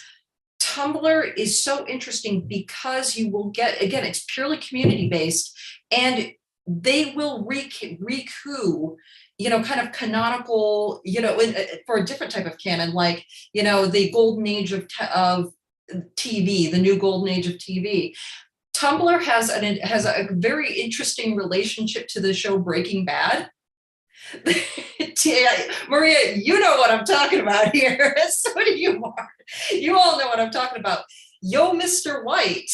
Tumblr is so interesting because you will get, again, it's purely community-based, and they will recoup, kind of canonical, for a different type of canon, like, the golden age of TV, the new golden age of TV. Tumblr has a very interesting relationship to the show Breaking Bad. Maria, you know what I'm talking about here. So do you, Mark. You all know what I'm talking about. Yo, Mr. White.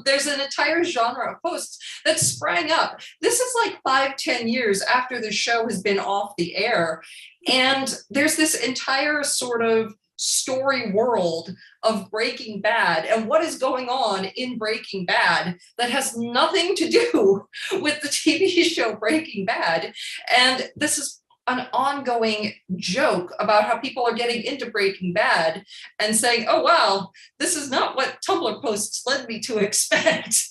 There's an entire genre of posts that sprang up. This is like 5-10 years after the show has been off the air. And there's this entire sort of story world of Breaking Bad and what is going on in Breaking Bad that has nothing to do with the TV show Breaking Bad. And this is an ongoing joke about how people are getting into Breaking Bad and saying, oh, wow, this is not what Tumblr posts led me to expect.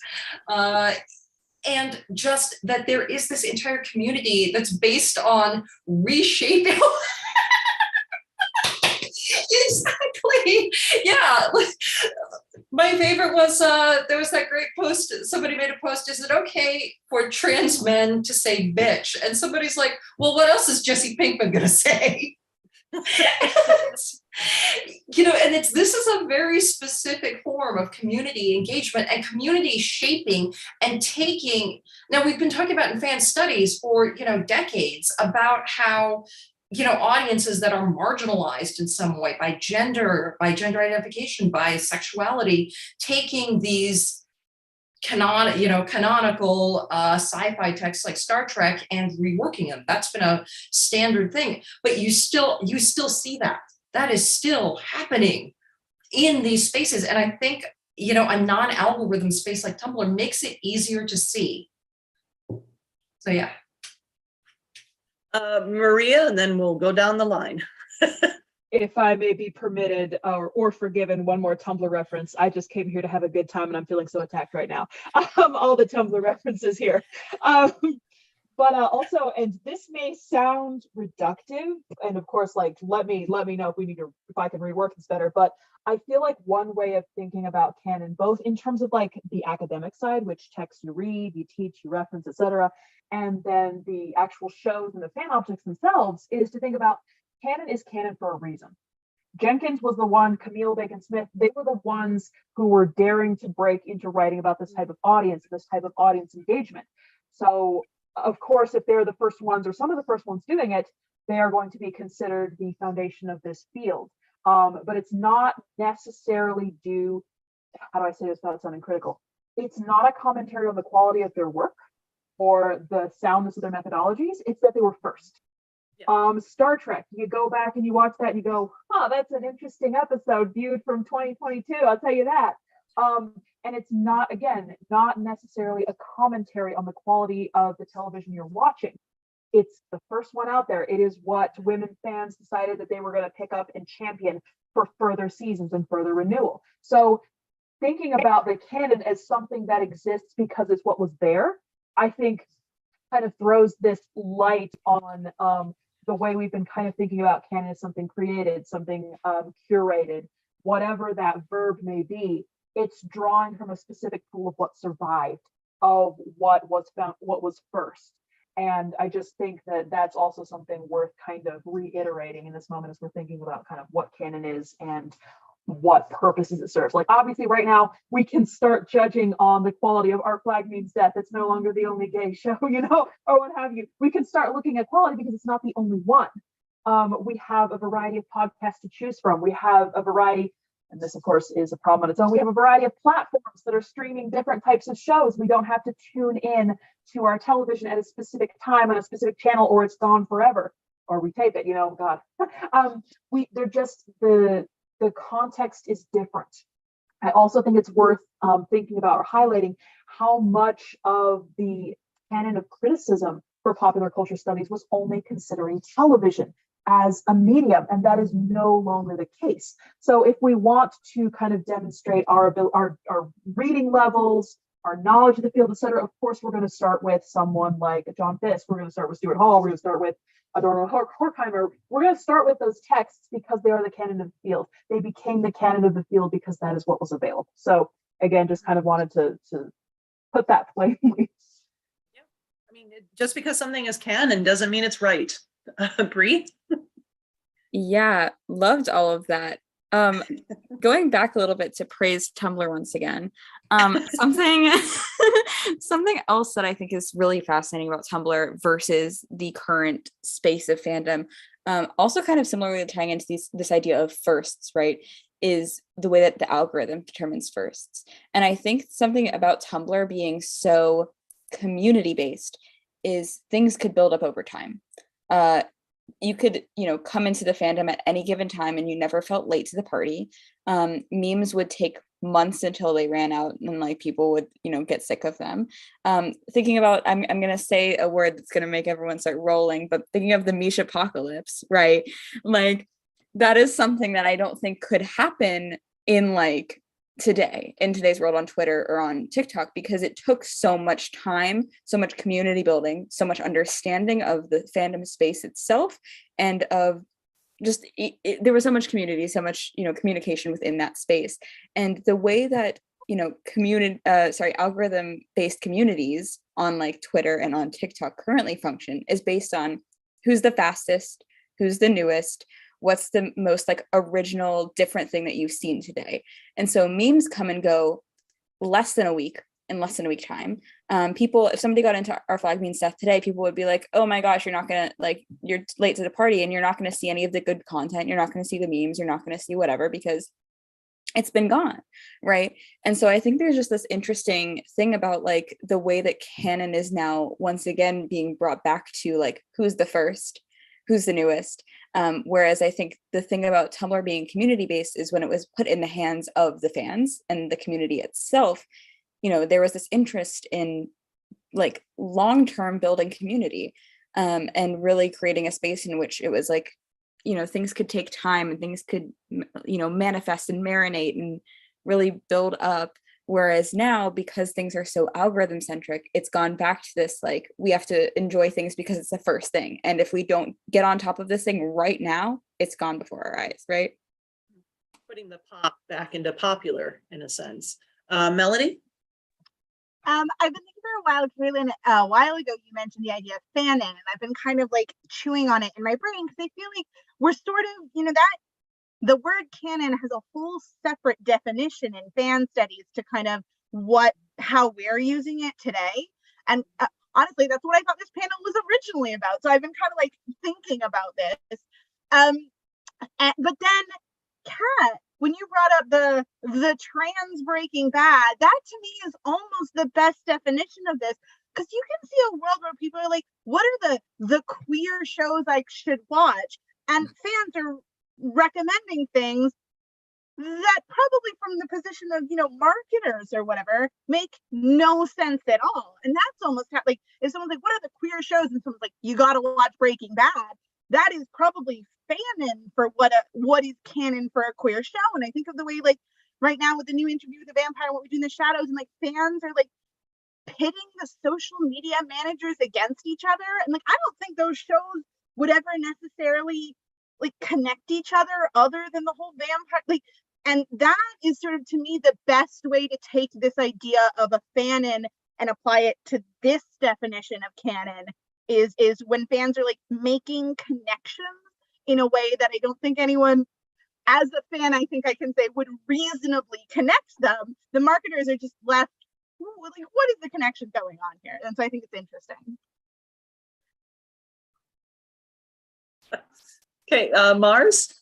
And just that there is this entire community that's based on reshaping. Exactly. Yeah. My favorite was there was that great post. Somebody made a post. Is it okay for trans men to say bitch? And somebody's like, well, what else is Jesse Pinkman going to say? And this is a very specific form of community engagement and community shaping and taking. Now, we've been talking about in fan studies for, decades about how, audiences that are marginalized in some way by gender identification, by sexuality, taking these canonical sci-fi texts like Star Trek and reworking them. That's been a standard thing, but you still see that is still happening in these spaces. And I think, a non-algorithm space like Tumblr makes it easier to see. So yeah. Maria, and then we'll go down the line. If I may be permitted or forgiven one more Tumblr reference, I just came here to have a good time and I'm feeling so attacked right now. All the Tumblr references here. But also, and this may sound reductive, and of course, like let me know if I can rework this better. But I feel like one way of thinking about canon, both in terms of like the academic side, which texts you read, you teach, you reference, etc., and then the actual shows and the fan objects themselves, is to think about canon is canon for a reason. Jenkins was the one, Camille Bacon-Smith, they were the ones who were daring to break into writing about this type of audience, this type of audience engagement. So, of course, if they're the first ones or some of the first ones doing it, they are going to be considered the foundation of this field. But it's not necessarily due, how do I say this without sounding critical? It's not a commentary on the quality of their work or the soundness of their methodologies. It's that they were first. Star Trek, you go back and you watch that and you go, that's an interesting episode viewed from 2022, I'll tell you that. And it's not, again, not necessarily a commentary on the quality of the television you're watching. It's the first one out there. It is what women fans decided that they were going to pick up and champion for further seasons and further renewal. So thinking about the canon as something that exists because it's what was there, I think kind of throws this light on the way we've been kind of thinking about canon as something created, something curated, whatever that verb may be. It's drawing from a specific pool of what survived, of what was found, what was first. And I just think that that's also something worth kind of reiterating in this moment as we're thinking about kind of what canon is and what purposes it serves. Like, obviously right now we can start judging on the quality of Our Flag Means Death. It's no longer the only gay show, or what have you. We can start looking at quality because it's not the only one. We have a variety of podcasts to choose from. We have a variety, and this of course is a problem on its own, we have a variety of platforms that are streaming different types of shows. We don't have to tune in to our television at a specific time on a specific channel, or it's gone forever, or we tape it, God. They're just, the context is different. I also think it's worth thinking about or highlighting how much of the canon of criticism for popular culture studies was only considering television as a medium, and that is no longer the case. So if we want to kind of demonstrate our reading levels, our knowledge of the field, et cetera, of course, we're going to start with someone like John Fisk. We're going to start with Stuart Hall. We're going to start with Adorno Horkheimer. We're going to start with those texts because they are the canon of the field. They became the canon of the field because that is what was available. So again, just kind of wanted to put that plainly. Yeah. I mean, just because something is canon doesn't mean it's right. Bree? Yeah, loved all of that. Going back a little bit to praise Tumblr once again, something else that I think is really fascinating about Tumblr versus the current space of fandom, also kind of similarly tying into this idea of firsts, right, is the way that the algorithm determines firsts. And I think something about Tumblr being so community-based is things could build up over time. You could, come into the fandom at any given time and you never felt late to the party. Memes would take months until they ran out and like people would, get sick of them. Thinking about, I'm going to say a word that's going to make everyone start rolling, but thinking of the Mish apocalypse, right? Like that is something that I don't think could happen in like today, in today's world on Twitter or on TikTok, because it took so much time, so much community building, so much understanding of the fandom space itself, and of just there was so much community, so much communication within that space. And the way that algorithm-based communities on like Twitter and on TikTok currently function is based on who's the fastest, who's the newest, what's the most like original different thing that you've seen today. And so memes come and go in less than a week time. People, if somebody got into Our Flag Means Death today, people would be like, oh my gosh, you're late to the party and you're not going to see any of the good content. You're not going to see the memes. You're not going to see whatever because it's been gone, right? And so I think there's just this interesting thing about like the way that canon is now once again being brought back to like who's the first, who's the newest. Whereas I think the thing about Tumblr being community-based is when it was put in the hands of the fans and the community itself, there was this interest in like long-term building community. and really creating a space in which it was like, things could take time and things could, manifest and marinate and really build up. Whereas now, because things are so algorithm centric, it's gone back to this, like, we have to enjoy things because it's the first thing. And if we don't get on top of this thing right now, it's gone before our eyes, right? Putting the pop back into popular in a sense. Melody? I've been thinking for a while, CarrieLynn, a while ago, you mentioned the idea of fanon, and I've been kind of like chewing on it in my brain because I feel like we're sort of, that the word canon has a whole separate definition in fan studies to kind of how we're using it today. And honestly, that's what I thought this panel was originally about. So I've been kind of like thinking about this. But then, Kat, when you brought up the trans Breaking Bad, that to me is almost the best definition of this, because you can see a world where people are like, what are the queer shows I should watch? And fans are recommending things that probably from the position of, marketers or whatever, make no sense at all. And that's almost like, if someone's like, what are the queer shows? And someone's like, you got to watch Breaking Bad. That is probably fanon for what is canon for a queer show. And I think of the way, like, right now with the new Interview with the Vampire, What We Do in the Shadows, and like fans are like pitting the social media managers against each other. And like, I don't think those shows would ever necessarily like connect each other than the whole vampire, like, and that is sort of, to me, the best way to take this idea of a fanon and apply it to this definition of canon is when fans are like making connections in a way that I don't think anyone, as a fan, I think I can say, would reasonably connect them. The marketers are just left, like, what is the connection going on here? And so I think it's interesting. Okay, Mars?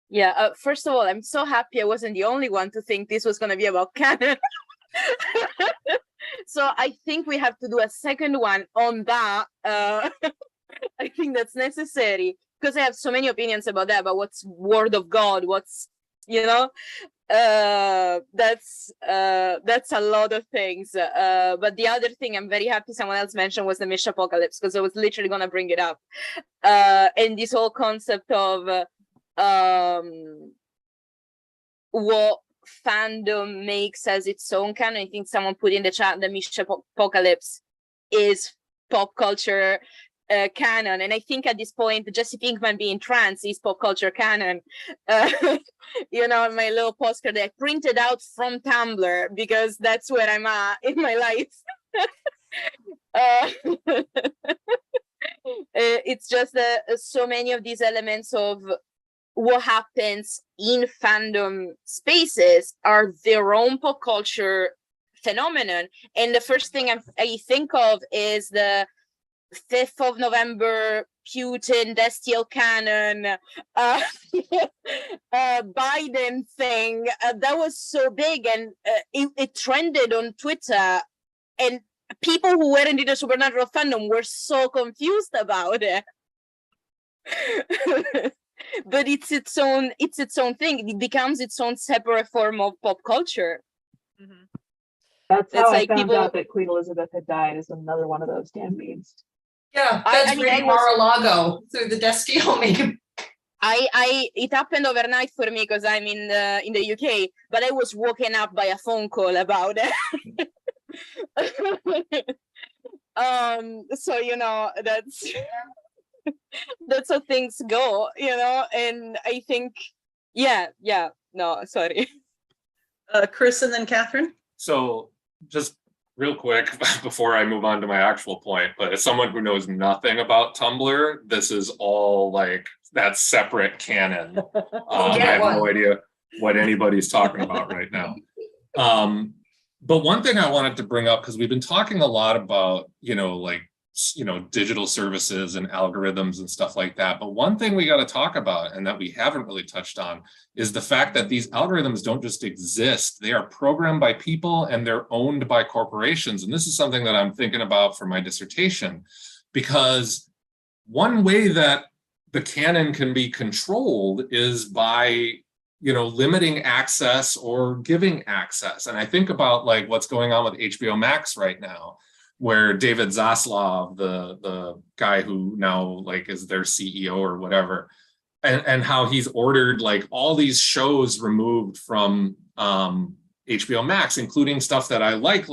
Yeah, first of all, I'm so happy I wasn't the only one to think this was going to be about canon. So I think we have to do a second one on that. I think that's necessary because I have so many opinions about that, about what's word of God, what's, that's a lot of things. But the other thing I'm very happy someone else mentioned was the Mish Apocalypse, because I was literally going to bring it up. And this whole concept of what fandom makes as its own canon. I think someone put in the chat the Mish Apocalypse is pop culture canon, and I think at this point Jesse Pinkman being trans is pop culture canon. My little postcard that I printed out from Tumblr because that's where I'm at in my life. It's just so many of these elements of what happens in fandom spaces are their own pop culture phenomenon. And the first thing I think of is the 5th of November Putin Destiel canon Biden thing that was so big, and it trended on Twitter, and people who weren't in the supernatural fandom were so confused about it. But it's its own thing. It becomes its own separate form of pop culture. Mm-hmm. That's how I like found out that Queen Elizabeth had died, is another one of those damn memes. Yeah, that's reading Mar-a-Lago through the Destiel meme. It happened overnight for me because I'm in the UK, but I was woken up by a phone call about it. So that's how things go, and I think, no, sorry. Chris and then Catherine. So just real quick before I move on to my actual point, but as someone who knows nothing about Tumblr, this is all like that separate canon. I have no idea what anybody's talking about right now. But one thing I wanted to bring up, because we've been talking a lot about, digital services and algorithms and stuff like that. But one thing we got to talk about, and that we haven't really touched on, is the fact that these algorithms don't just exist. They are programmed by people and they're owned by corporations. And this is something that I'm thinking about for my dissertation, because one way that the canon can be controlled is by limiting access or giving access. And I think about like what's going on with HBO Max right now. where David Zaslav, the guy who now like is their CEO or whatever, and how he's ordered like all these shows removed from HBO Max, including stuff that I like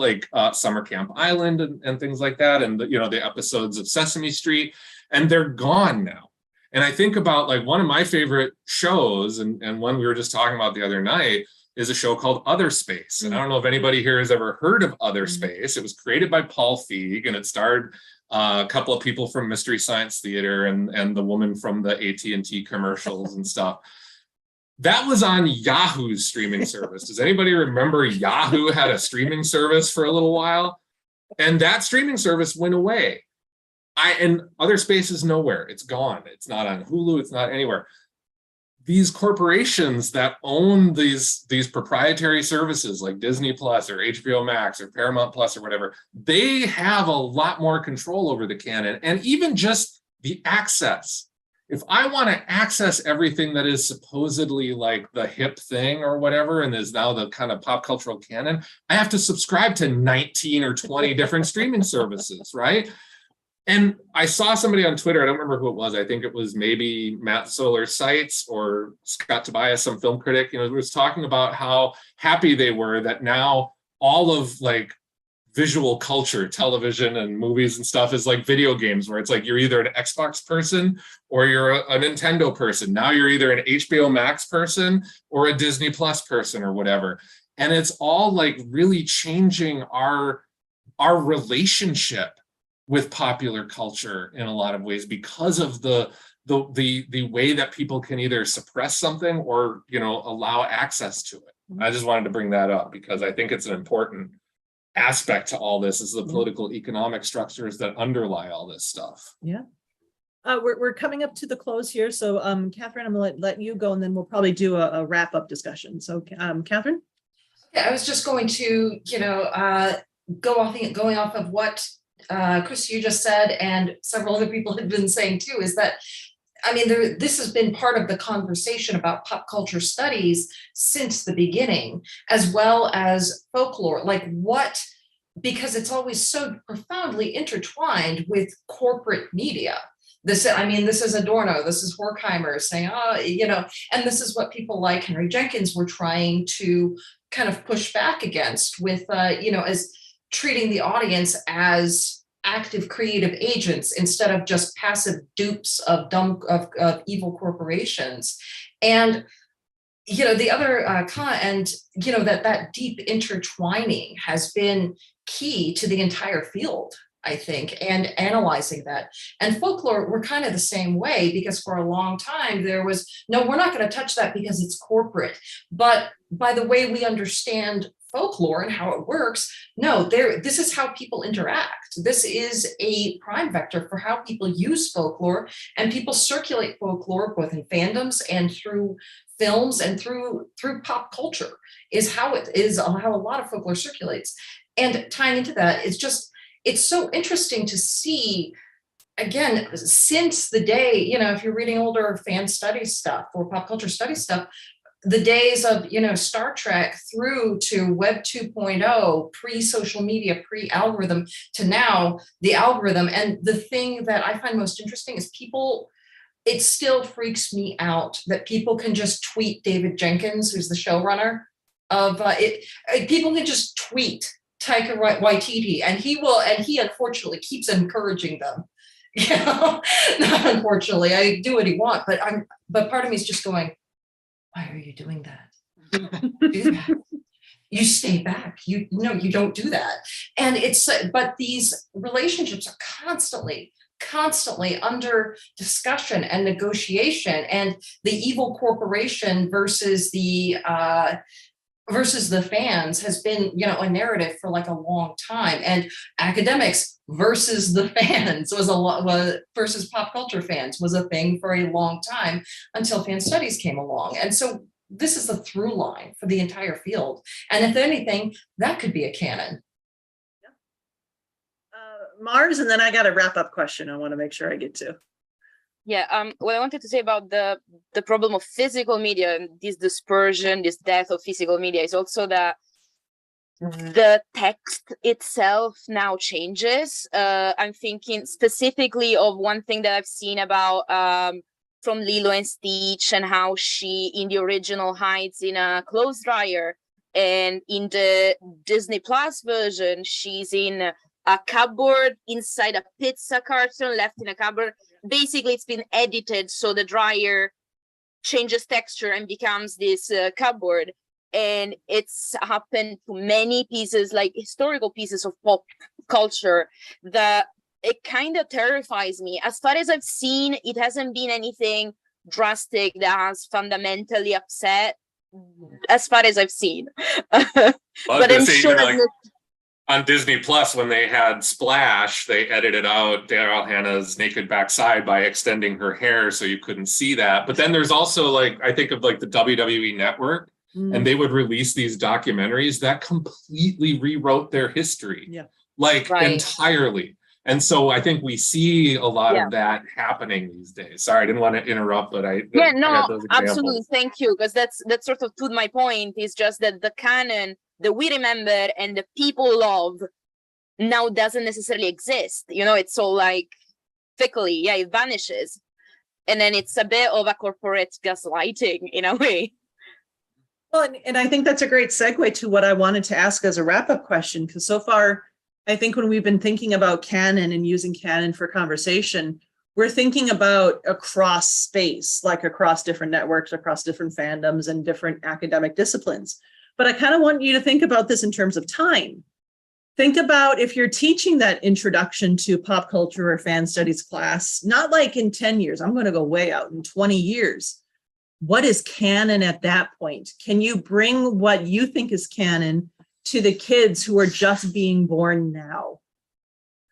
Summer Camp Island and things like that, and the episodes of Sesame Street, and they're gone now. And I think about like one of my favorite shows, and one we were just talking about the other night, is a show called Other Space. And I don't know if anybody here has ever heard of Other Space. It was created by Paul Feig, and it starred a couple of people from Mystery Science Theater and the woman from the AT&T commercials and stuff. That was on Yahoo's streaming service. Does anybody remember Yahoo had a streaming service for a little while? And that streaming service went away. And Other Space is nowhere. It's gone. It's not on Hulu. It's not anywhere. These corporations that own these proprietary services like Disney Plus or HBO Max or Paramount Plus or whatever, they have a lot more control over the canon and even just the access. If I want to access everything that is supposedly like the hip thing or whatever, and is now the kind of pop cultural canon, I have to subscribe to 19 or 20 different streaming services, right? And I saw somebody on Twitter, I don't remember who it was. I think it was maybe Matt Solar Seitz or Scott Tobias, some film critic, was talking about how happy they were that now all of like visual culture, television and movies and stuff is like video games, where it's like you're either an Xbox person or you're a Nintendo person. Now you're either an HBO Max person or a Disney Plus person or whatever. And it's all like really changing our relationship with popular culture in a lot of ways because of the way that people can either suppress something or allow access to it. I just wanted to bring that up because I think it's an important aspect to all this, is the political economic structures that underlie all this stuff. Yeah. We're coming up to the close here. So Catherine, I'm gonna let you go, and then we'll probably do a wrap-up discussion. So Catherine? Yeah, I was just going to, going off of what Chris, you just said, and several other people have been saying too, is that, this has been part of the conversation about pop culture studies since the beginning, as well as folklore, because it's always so profoundly intertwined with corporate media. This is Adorno, this is Horkheimer saying, and this is what people like Henry Jenkins were trying to kind of push back against with, as treating the audience as active creative agents instead of just passive dupes of evil corporations. And the other that deep intertwining has been key to the entire field, I think, and analyzing that. And folklore, we're kind of the same way, because for a long time there was, no, we're not going to touch that because it's corporate. But by the way we understand folklore and how it works, no, this is how people interact. This is a prime vector for how people use folklore, and people circulate folklore both in fandoms and through films and through pop culture is how a lot of folklore circulates. And tying into that, it's so interesting to see, again, since the day, if you're reading older fan studies stuff or pop culture studies stuff, the days of, Star Trek through to Web 2.0, pre-social media, pre-algorithm, to now the algorithm. And the thing that I find most interesting is it still freaks me out that people can just tweet David Jenkins, who's the showrunner of it. People can just tweet Taika Waititi, and he unfortunately keeps encouraging them. Not unfortunately, I do what he wants, but part of me is just going, why are you doing that? Do that. You stay back. You don't do that. And but these relationships are constantly under discussion and negotiation, and the evil corporation versus the fans has been, a narrative for like a long time. And academics versus the fans versus pop culture fans was a thing for a long time until fan studies came along. And so this is the through line for the entire field. And if anything, that could be a canon. Mars, and then I got a wrap-up question I want to make sure I get to. Yeah, what I wanted to say about the problem of physical media and this dispersion, this death of physical media is also that the text itself now changes. I'm thinking specifically of one thing that I've seen about from Lilo and Stitch, and how she in the original hides in a clothes dryer, and in the Disney Plus version she's in a cupboard inside a pizza carton left in a cupboard. Basically it's been edited so the dryer changes texture and becomes this cupboard. And it's happened to many pieces, like historical pieces of pop culture, that it kind of terrifies me. As far as I've seen, it hasn't been anything drastic that has fundamentally upset, as far as I've seen. But I'm sure like, on Disney Plus, when they had Splash, they edited out Daryl Hannah's naked backside by extending her hair so you couldn't see that. But then there's also, like, I think of like the WWE Network, and they would release these documentaries that completely rewrote their history, like entirely. And so I think we see a lot of that happening these days. Sorry, I didn't want to interrupt, but I had those absolutely, thank you, because that's sort of to my point, is just that the canon that we remember and the people love now doesn't necessarily exist. You know, it's all like fickly, it vanishes. And then it's a bit of a corporate gaslighting in a way. Well, and I think that's a great segue to what I wanted to ask as a wrap-up question, because so far, I think when we've been thinking about canon and using canon for conversation, we're thinking about across space, like across different networks, across different fandoms and different academic disciplines. But I kind of want you to think about this in terms of time. Think about if you're teaching that introduction to pop culture or fan studies class, not like in 10 years, I'm going to go way out, in 20 years. What is canon at that point? Can you bring what you think is canon to the kids who are just being born now?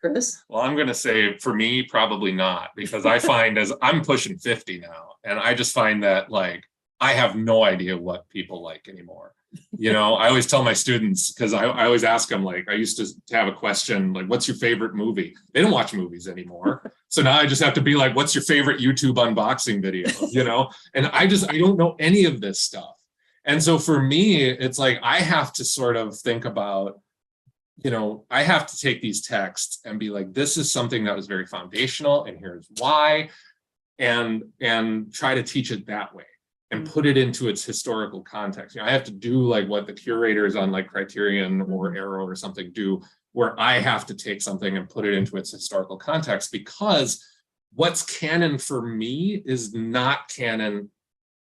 Chris? Well, I'm going to say for me, probably not, because I find as I'm pushing 50 now, and I just find that, like, I have no idea what people like anymore. You know, I always tell my students, because I always ask them, like, I used to have a question, like, what's your favorite movie? They don't watch movies anymore. So now I just have to be like, what's your favorite YouTube unboxing video? You know, and I don't know any of this stuff. And so for me, it's like, I have to sort of think about, you know, I have to take these texts and be like, this is something that was very foundational, and here's why, and try to teach it that way and put it into its historical context. You know, I have to do like what the curators on like Criterion or Arrow or something do, where I have to take something and put it into its historical context, because what's canon for me is not canon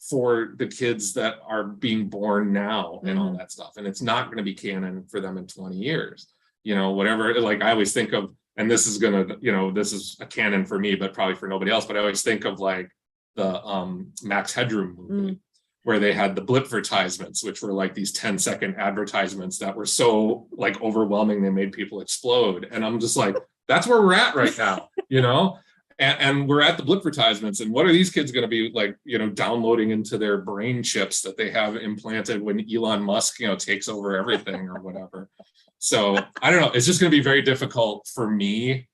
for the kids that are being born now and all that stuff. And it's not going to be canon for them in 20 years, you know, whatever. Like I always think of, and this is going to, you know, this is a canon for me, but probably for nobody else, but I always think of like the Max Headroom movie, where they had the blipvertisements, which were like these 10-second advertisements that were so like overwhelming, they made people explode. And I'm just like, that's where we're at right now, you know? And we're at the blipvertisements, and what are these kids going to be like, you know, downloading into their brain chips that they have implanted when Elon Musk, you know, takes over everything or whatever. So I don't know. It's just going to be very difficult for me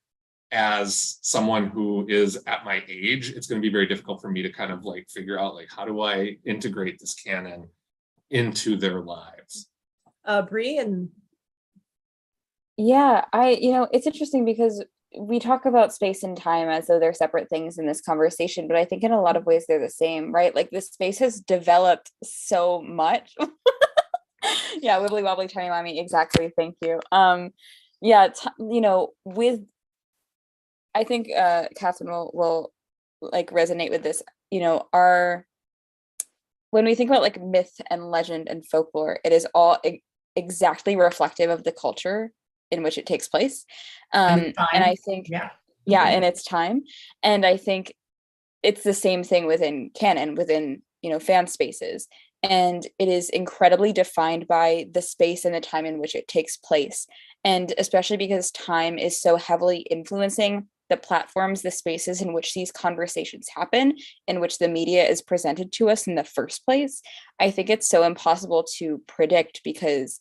as someone who is at my age. It's going to be very difficult for me to kind of like figure out, like, how do I integrate this canon into their lives? Bree and yeah, it's interesting because we talk about space and time as though they're separate things in this conversation, but I think in a lot of ways they're the same, right? Like this space has developed so much. Yeah, wibbly wobbly tiny mommy, exactly. Thank you. With I think Catherine will like resonate with this. You know, when we think about like myth and legend and folklore, it is all exactly reflective of the culture in which it takes place. And I think, in its time. And I think it's the same thing within canon, within, you know, fan spaces. And it is incredibly defined by the space and the time in which it takes place. And especially because time is so heavily influencing the platforms, the spaces in which these conversations happen, in which the media is presented to us in the first place, I think it's so impossible to predict, because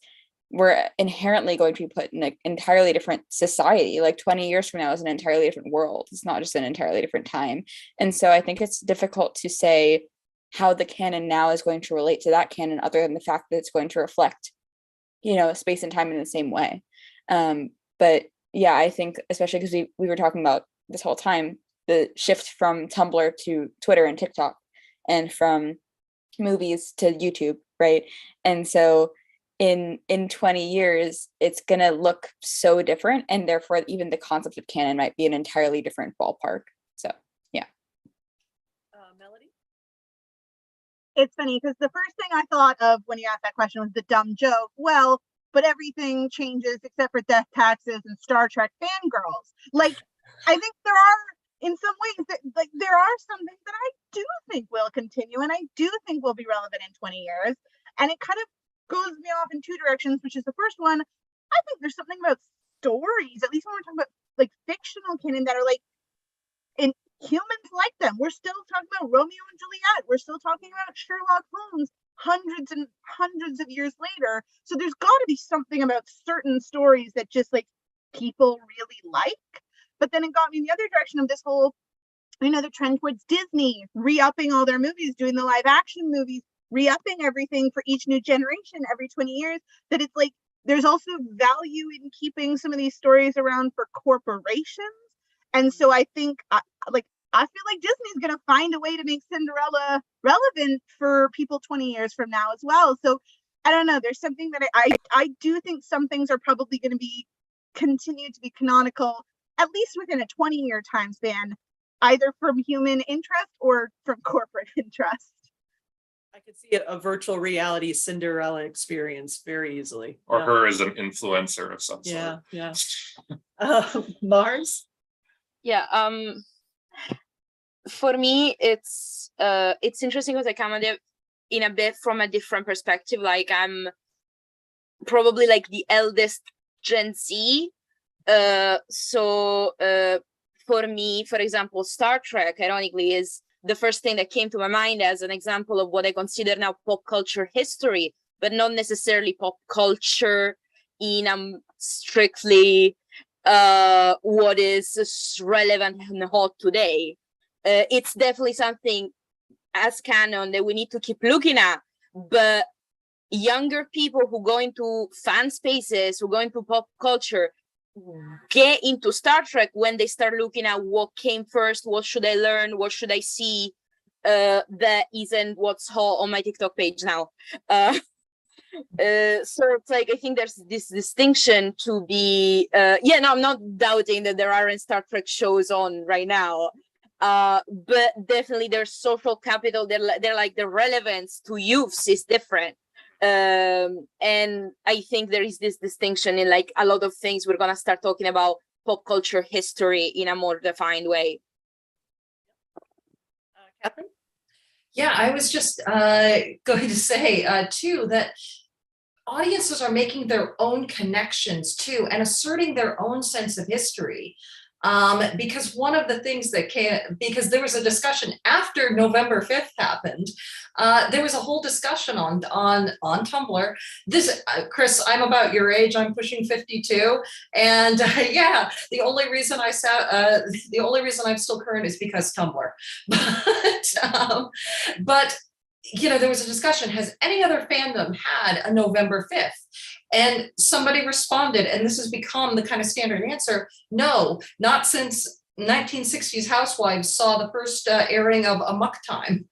we're inherently going to be put in an entirely different society. Like 20 years from now is an entirely different world. It's not just an entirely different time. And so I think it's difficult to say how the canon now is going to relate to that canon, other than the fact that it's going to reflect space and time in the same way. But yeah, I think especially because we were talking about this whole time, the shift from Tumblr to Twitter and TikTok, and from movies to YouTube, right? And so in 20 years, it's going to look so different, and therefore even the concept of canon might be an entirely different ballpark. So yeah. Melody? It's funny because the first thing I thought of when you asked that question was the dumb joke. Well, but everything changes except for death taxes and Star Trek fangirls. Like, I think there are, in some ways, that like there are some things that I do think will continue, and I do think will be relevant in 20 years. And it kind of goes me off in two directions, which is the first one. I think there's something about stories, at least when we're talking about like fictional canon, that are like, in humans like them. We're still talking about Romeo and Juliet. We're still talking about Sherlock Holmes hundreds and hundreds of years later. So there's got to be something about certain stories that just like people really like. But then it got me in the other direction of this whole, the trend towards Disney re-upping all their movies, doing the live action movies, re-upping everything for each new generation every 20 years, that it's like there's also value in keeping some of these stories around for corporations. And so I think I feel like Disney's going to find a way to make Cinderella relevant for people 20 years from now as well. So I don't know, there's something that I do think some things are probably going to be continue to be canonical, at least within a 20-year time span, either from human interest or from corporate interest. I could see a virtual reality Cinderella experience very easily. Or her as an influencer of some sort. Yeah. Mars? Yeah. For me, it's interesting because I come at it in a bit from a different perspective. Like, I'm probably like the eldest Gen Z. So for me, for example, Star Trek, ironically, is the first thing that came to my mind as an example of what I consider now pop culture history, but not necessarily pop culture in a strictly what is relevant and hot today. It's definitely something as canon that we need to keep looking at, but younger people who go into fan spaces, who go into pop culture, get into Star Trek when they start looking at what came first, what should I learn, what should I see, that isn't what's hot on my TikTok page now. So it's like, I think there's this distinction to be, I'm not doubting that there aren't Star Trek shows on right now, but definitely there's social capital. They're like the relevance to youths is different. And I think there is this distinction in like a lot of things. We're gonna start talking about pop culture history in a more defined way. Catherine? Yeah, I was just going to say too that audiences are making their own connections too and asserting their own sense of history. Because one of the things that because there was a discussion after November 5th happened, there was a whole discussion on Tumblr. This, Chris, I'm about your age. I'm pushing 52, and the only reason I'm still current is because Tumblr. But there was a discussion. Has any other fandom had a November 5th? And somebody responded, and this has become the kind of standard answer: no, not since 1960s Housewives saw the first airing of Amok Time.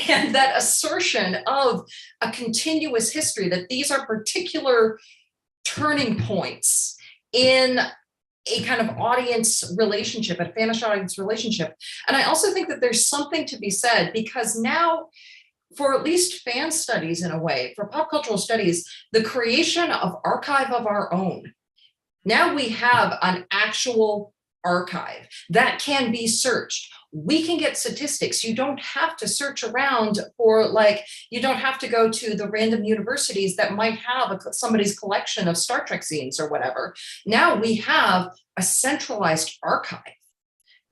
And that assertion of a continuous history, that these are particular turning points in a kind of audience relationship, a fanish audience relationship. And I also think that there's something to be said, because now, for at least fan studies in a way, for pop cultural studies, the creation of archive of our own. Now we have an actual archive that can be searched. We can get statistics. You don't have to search around for, you don't have to go to the random universities that might have somebody's collection of Star Trek scenes or whatever. Now we have a centralized archive.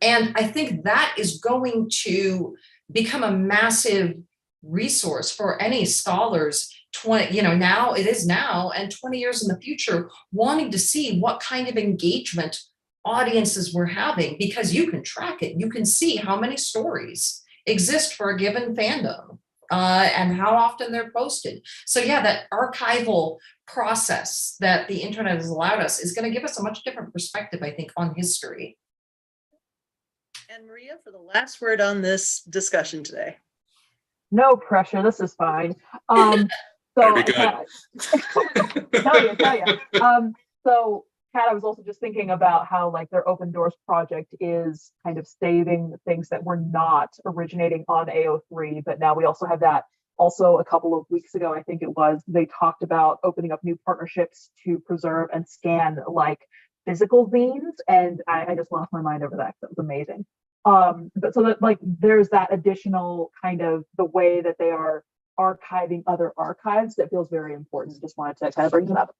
And I think that is going to become a massive resource for any scholars now and 20 years in the future, wanting to see what kind of engagement audiences we're having, because you can track it. You can see how many stories exist for a given fandom and how often they're posted. So yeah, that archival process that the internet has allowed us is going to give us a much different perspective, I think, on history. And Maria, for the last word on this discussion today. No pressure. This is fine. Better be good. tell you. So Kat, I was also just thinking about how like their open doors project is kind of saving things that were not originating on AO3, but now we also have that. Also, a couple of weeks ago, I think it was, they talked about opening up new partnerships to preserve and scan like physical zines, and I just lost my mind over that. That was amazing. But so that like there's that additional kind of the way that they are archiving other archives that feels very important. Just wanted to kind of bring that up.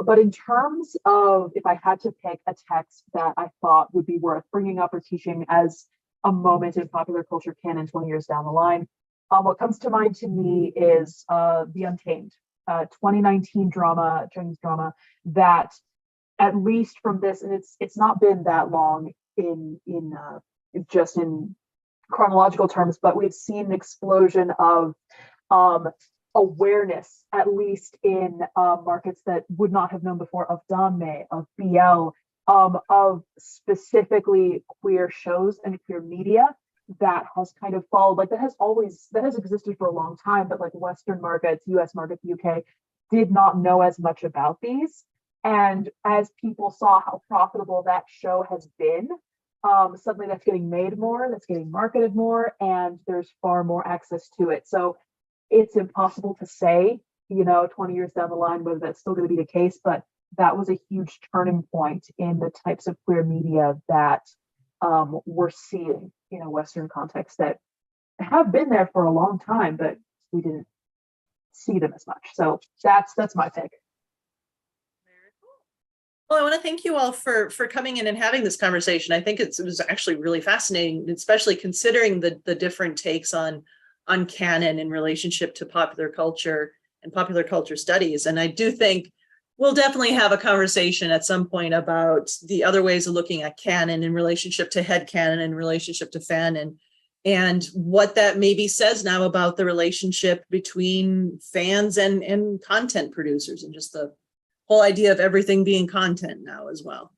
But in terms of if I had to pick a text that I thought would be worth bringing up or teaching as a moment in popular culture canon 20 years down the line, what comes to mind to me is The Untamed, 2019 drama, Chinese drama, that at least from this, and it's not been that long in just in chronological terms, but we've seen an explosion of awareness, at least in markets that would not have known before, of Danmei, of BL, of specifically queer shows and queer media that has kind of followed, like that has existed for a long time, but like Western markets, US markets, UK, did not know as much about these. And as people saw how profitable that show has been, suddenly that's getting made more, that's getting marketed more, and there's far more access to it. So it's impossible to say, 20 years down the line, whether that's still going to be the case, but that was a huge turning point in the types of queer media that we're seeing in a Western context that have been there for a long time, but we didn't see them as much. So that's my pick. Well, I want to thank you all for coming in and having this conversation. I think it was actually really fascinating, especially considering the different takes on canon in relationship to popular culture and popular culture studies. And I do think we'll definitely have a conversation at some point about the other ways of looking at canon in relationship to headcanon, in relationship to fanon, and what that maybe says now about the relationship between fans and content producers, and just the whole idea of everything being content now as well.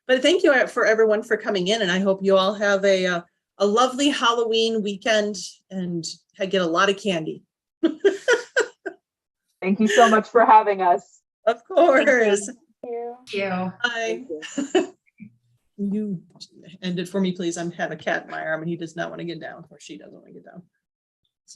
But thank you for everyone for coming in, and I hope you all have a lovely Halloween weekend and get a lot of candy. Thank you so much for having us. Of course. Thank you. Thank you. Bye. You end it for me, please. I have a cat in my arm and he does not want to get down, or she doesn't want to get down.